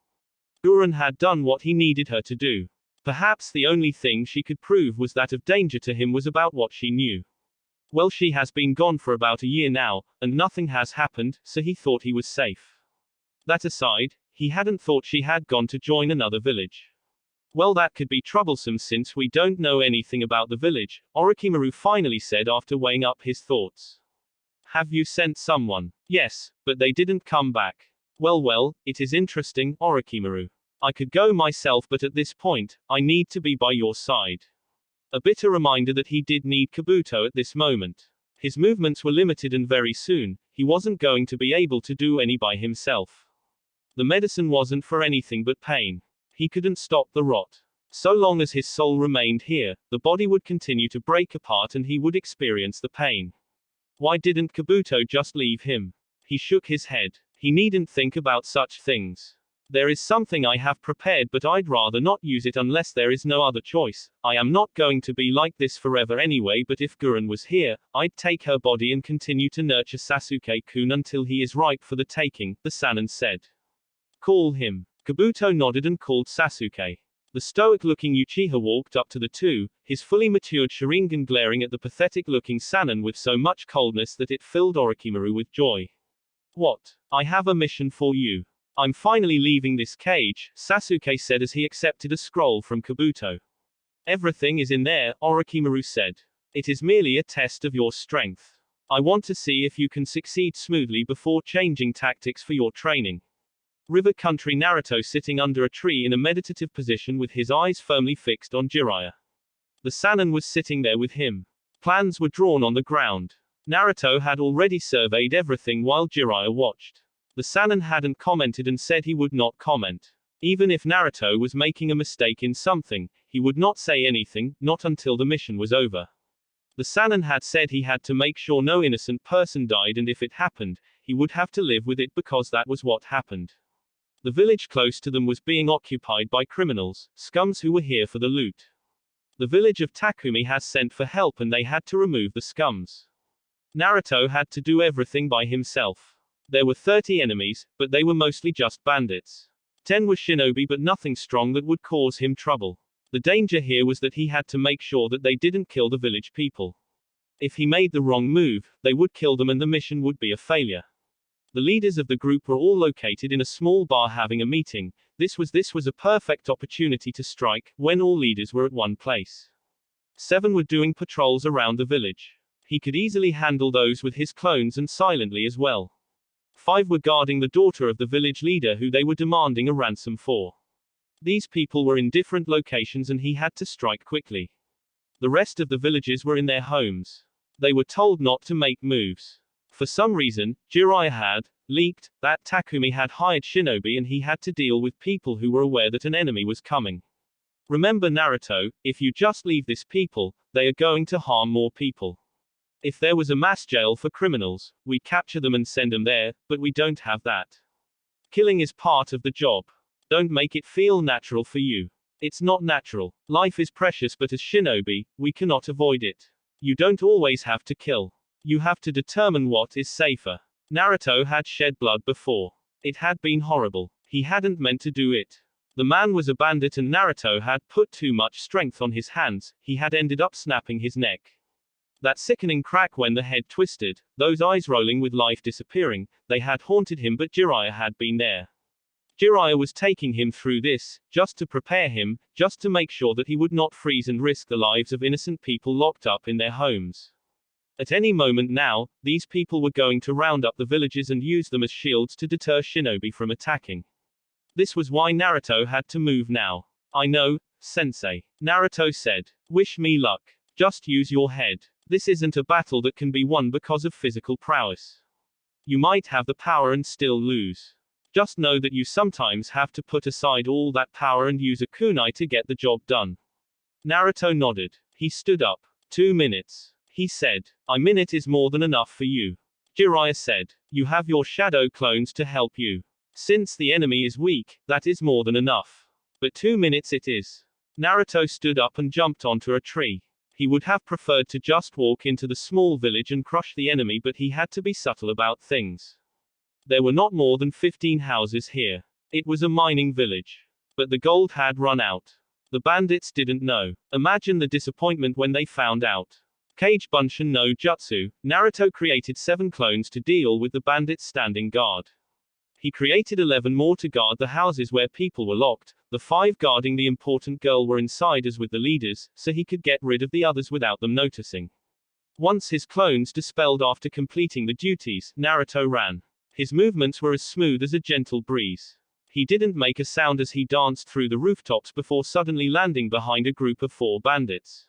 Gurren had done what he needed her to do. Perhaps the only thing she could prove was that of danger to him was about what she knew. Well, she has been gone for about a year now, and nothing has happened, so he thought he was safe. That aside, he hadn't thought she had gone to join another village. Well, that could be troublesome since we don't know anything about the village, Orochimaru finally said after weighing up his thoughts. Have you sent someone? Yes, but they didn't come back. Well, it is interesting, Orochimaru. I could go myself, but at this point, I need to be by your side. A bitter reminder that he did need Kabuto at this moment. His movements were limited and very soon, he wasn't going to be able to do any by himself. The medicine wasn't for anything but pain. He couldn't stop the rot. So long as his soul remained here, the body would continue to break apart and he would experience the pain. Why didn't Kabuto just leave him? He shook his head. He needn't think about such things. There is something I have prepared, but I'd rather not use it unless there is no other choice. I am not going to be like this forever anyway, but if Gurren was here, I'd take her body and continue to nurture Sasuke-kun until he is ripe for the taking, the Sannin said. Call him. Kabuto nodded and called Sasuke. The stoic-looking Uchiha walked up to the two, his fully matured Sharingan glaring at the pathetic-looking Sannin with so much coldness that it filled Orochimaru with joy. What? I have a mission for you. I'm finally leaving this cage, Sasuke said as he accepted a scroll from Kabuto. Everything is in there, Orochimaru said. It is merely a test of your strength. I want to see if you can succeed smoothly before changing tactics for your training. River Country. Naruto sitting under a tree in a meditative position with his eyes firmly fixed on Jiraiya. The Sannin was sitting there with him. Plans were drawn on the ground. Naruto had already surveyed everything while Jiraiya watched. The Sannin hadn't commented and said he would not comment. Even if Naruto was making a mistake in something, he would not say anything, not until the mission was over. The Sannin had said he had to make sure no innocent person died, and if it happened, he would have to live with it because that was what happened. The village close to them was being occupied by criminals, scums who were here for the loot. The village of Takumi has sent for help and they had to remove the scums. Naruto had to do everything by himself. There were 30 enemies, but they were mostly just bandits. 10 were shinobi, but nothing strong that would cause him trouble. The danger here was that he had to make sure that they didn't kill the village people. If he made the wrong move, they would kill them and the mission would be a failure. The leaders of the group were all located in a small bar having a meeting. This was a perfect opportunity to strike, when all leaders were at one place. 7 were doing patrols around the village. He could easily handle those with his clones and silently as well. 5 were guarding the daughter of the village leader who they were demanding a ransom for. These people were in different locations and he had to strike quickly. The rest of the villagers were in their homes. They were told not to make moves. For some reason, Jiraiya had leaked that Takumi had hired shinobi and he had to deal with people who were aware that an enemy was coming. Remember Naruto, if you just leave this people, they are going to harm more people. If there was a mass jail for criminals, we capture them and send them there, but we don't have that. Killing is part of the job. Don't make it feel natural for you. It's not natural. Life is precious, but as shinobi, we cannot avoid it. You don't always have to kill. You have to determine what is safer. Naruto had shed blood before. It had been horrible. He hadn't meant to do it. The man was a bandit and Naruto had put too much strength on his hands, he had ended up snapping his neck. That sickening crack when the head twisted, those eyes rolling with life disappearing, they had haunted him, but Jiraiya had been there. Jiraiya was taking him through this, just to prepare him, just to make sure that he would not freeze and risk the lives of innocent people locked up in their homes. At any moment now, these people were going to round up the villagers and use them as shields to deter shinobi from attacking. This was why Naruto had to move now. I know, sensei. Naruto said. Wish me luck. Just use your head. This isn't a battle that can be won because of physical prowess. You might have the power and still lose. Just know that you sometimes have to put aside all that power and use a kunai to get the job done. Naruto nodded. He stood up. 2 minutes. He said. A minute is more than enough for you. Jiraiya said. You have your shadow clones to help you. Since the enemy is weak, that is more than enough. But 2 minutes it is. Naruto stood up and jumped onto a tree. He would have preferred to just walk into the small village and crush the enemy, but he had to be subtle about things. There were not more than 15 houses here. It was a mining village. But the gold had run out. The bandits didn't know. Imagine the disappointment when they found out. Kage Bunshin no Jutsu, Naruto created 7 clones to deal with the bandits standing guard. He created 11 more to guard the houses where people were locked, the 5 guarding the important girl were inside as with the leaders, so he could get rid of the others without them noticing. Once his clones dispelled after completing the duties, Naruto ran. His movements were as smooth as a gentle breeze. He didn't make a sound as he danced through the rooftops before suddenly landing behind a group of 4 bandits.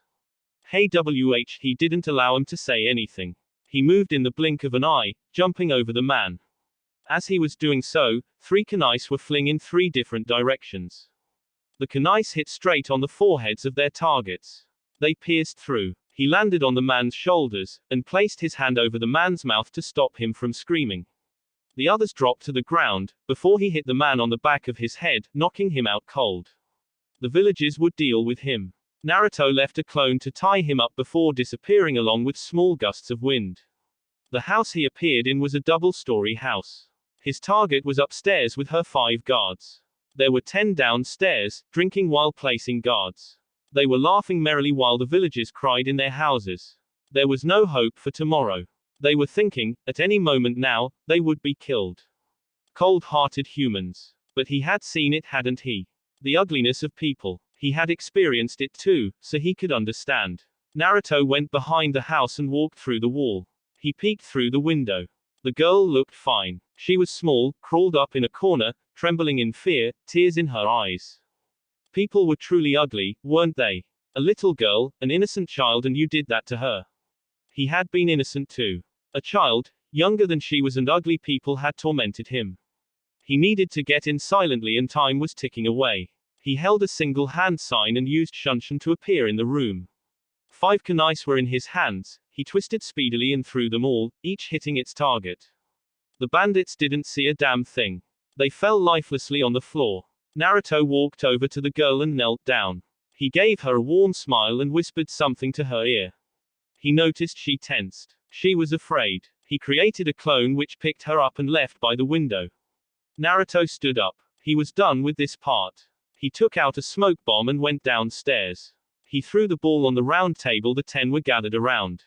Hey WH, he didn't allow him to say anything. He moved in the blink of an eye, jumping over the man. As he was doing so, 3 kunais were flinged in 3 different directions. The kunais hit straight on the foreheads of their targets. They pierced through. He landed on the man's shoulders, and placed his hand over the man's mouth to stop him from screaming. The others dropped to the ground, before he hit the man on the back of his head, knocking him out cold. The villagers would deal with him. Naruto left a clone to tie him up before disappearing along with small gusts of wind. The house he appeared in was a double-story house. His target was upstairs with her 5 guards. There were 10 downstairs, drinking while placing guards. They were laughing merrily while the villagers cried in their houses. There was no hope for tomorrow. They were thinking, at any moment now, they would be killed. Cold-hearted humans. But he had seen it, hadn't he? The ugliness of people. He had experienced it too, so he could understand. Naruto went behind the house and walked through the wall. He peeked through the window. The girl looked fine. She was small, crawled up in a corner, trembling in fear, tears in her eyes. People were truly ugly, weren't they? A little girl, an innocent child, and you did that to her. He had been innocent too. A child, younger than she was, and ugly people had tormented him. He needed to get in silently, and time was ticking away. He held a single hand sign and used Shunshin to appear in the room. 5 kunais were in his hands. He twisted speedily and threw them all, each hitting its target. The bandits didn't see a damn thing. They fell lifelessly on the floor. Naruto walked over to the girl and knelt down. He gave her a warm smile and whispered something to her ear. He noticed she tensed. She was afraid. He created a clone which picked her up and left by the window. Naruto stood up. He was done with this part. He took out a smoke bomb and went downstairs. He threw the ball on the round table the 10 were gathered around.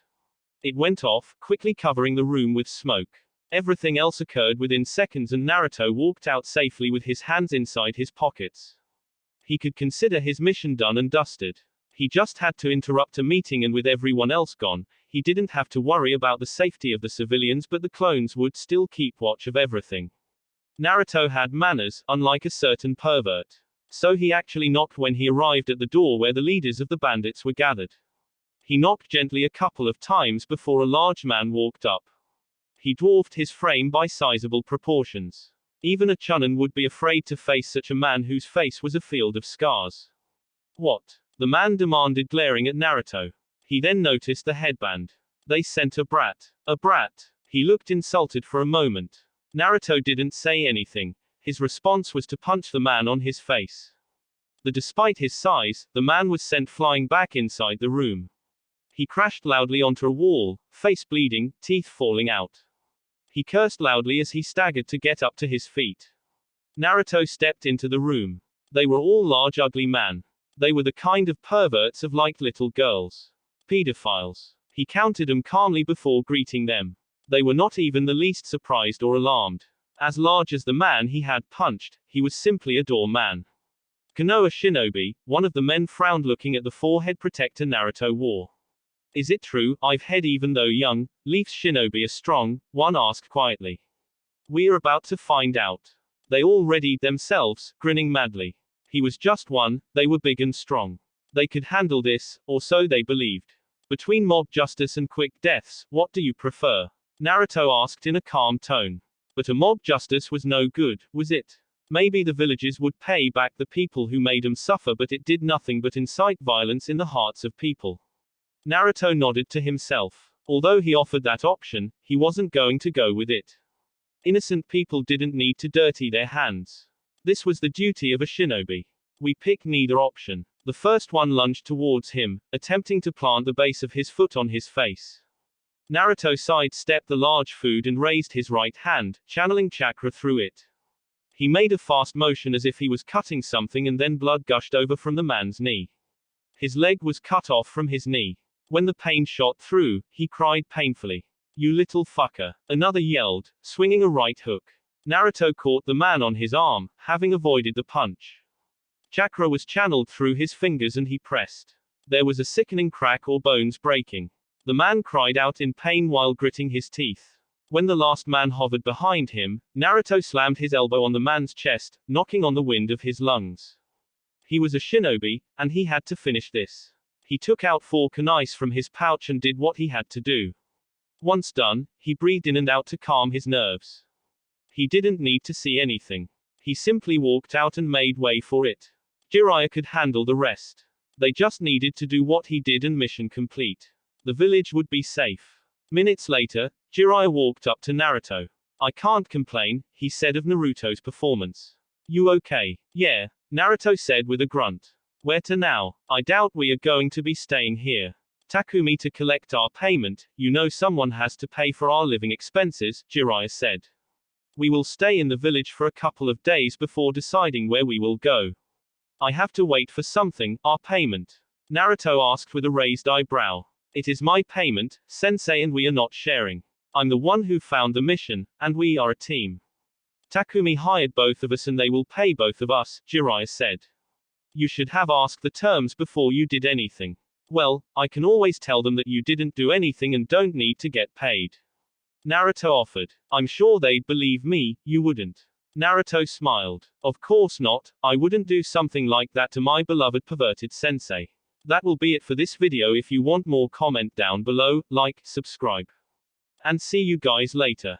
It went off, quickly covering the room with smoke. Everything else occurred within seconds, and Naruto walked out safely with his hands inside his pockets. He could consider his mission done and dusted. He just had to interrupt a meeting, and with everyone else gone, he didn't have to worry about the safety of the civilians, but the clones would still keep watch of everything. Naruto had manners, unlike a certain pervert. So he actually knocked when he arrived at the door where the leaders of the bandits were gathered. He knocked gently a couple of times before a large man walked up. He dwarfed his frame by sizable proportions. Even a Chunin would be afraid to face such a man whose face was a field of scars. What? The man demanded, glaring at Naruto. He then noticed the headband. They sent a brat. A brat. He looked insulted for a moment. Naruto didn't say anything. His response was to punch the man on his face. Despite his size, the man was sent flying back inside the room. He crashed loudly onto a wall, face bleeding, teeth falling out. He cursed loudly as he staggered to get up to his feet. Naruto stepped into the room. They were all large, ugly men. They were the kind of perverts of like little girls. Pedophiles. He counted them calmly before greeting them. They were not even the least surprised or alarmed. As large as the man he had punched, he was simply a doorman. Konoha Shinobi, one of the men, frowned, looking at the forehead protector Naruto wore. Is it true, I've heard even though young, Leaf's shinobi are strong? One asked quietly. We're about to find out. They all readied themselves, grinning madly. He was just one, they were big and strong. They could handle this, or so they believed. Between mob justice and quick deaths, what do you prefer? Naruto asked in a calm tone. But a mob justice was no good, was it? Maybe the villages would pay back the people who made them suffer, but it did nothing but incite violence in the hearts of people. Naruto nodded to himself. Although he offered that option, he wasn't going to go with it. Innocent people didn't need to dirty their hands. This was the duty of a shinobi. We pick neither option. The first one lunged towards him, attempting to plant the base of his foot on his face. Naruto sidestepped the large food and raised his right hand, channeling chakra through it. He made a fast motion as if he was cutting something, and then blood gushed over from the man's knee. His leg was cut off from his knee. When the pain shot through, he cried painfully. You little fucker. Another yelled, swinging a right hook. Naruto caught the man on his arm, having avoided the punch. Chakra was channeled through his fingers and he pressed. There was a sickening crack or bones breaking. The man cried out in pain while gritting his teeth. When the last man hovered behind him, Naruto slammed his elbow on the man's chest, knocking on the wind of his lungs. He was a shinobi, and he had to finish this. He took out 4 kunais from his pouch and did what he had to do. Once done, he breathed in and out to calm his nerves. He didn't need to see anything. He simply walked out and made way for it. Jiraiya could handle the rest. They just needed to do what he did and mission complete. The village would be safe. Minutes later, Jiraiya walked up to Naruto. I can't complain, he said of Naruto's performance. You okay? Yeah, Naruto said with a grunt. Where to now? I doubt we are going to be staying here. Takumi to collect our payment, you know someone has to pay for our living expenses, Jiraiya said. We will stay in the village for a couple of days before deciding where we will go. I have to wait for something, our payment. Naruto asked with a raised eyebrow. It is my payment, sensei, and we are not sharing. I'm the one who found the mission, and we are a team. Takumi hired both of us and they will pay both of us, Jiraiya said. You should have asked the terms before you did anything. Well, I can always tell them that you didn't do anything and don't need to get paid. Naruto offered. I'm sure they'd believe me, you wouldn't. Naruto smiled. Of course not, I wouldn't do something like that to my beloved perverted sensei. That will be it for this video. If you want more, comment down below, like, subscribe. And see you guys later.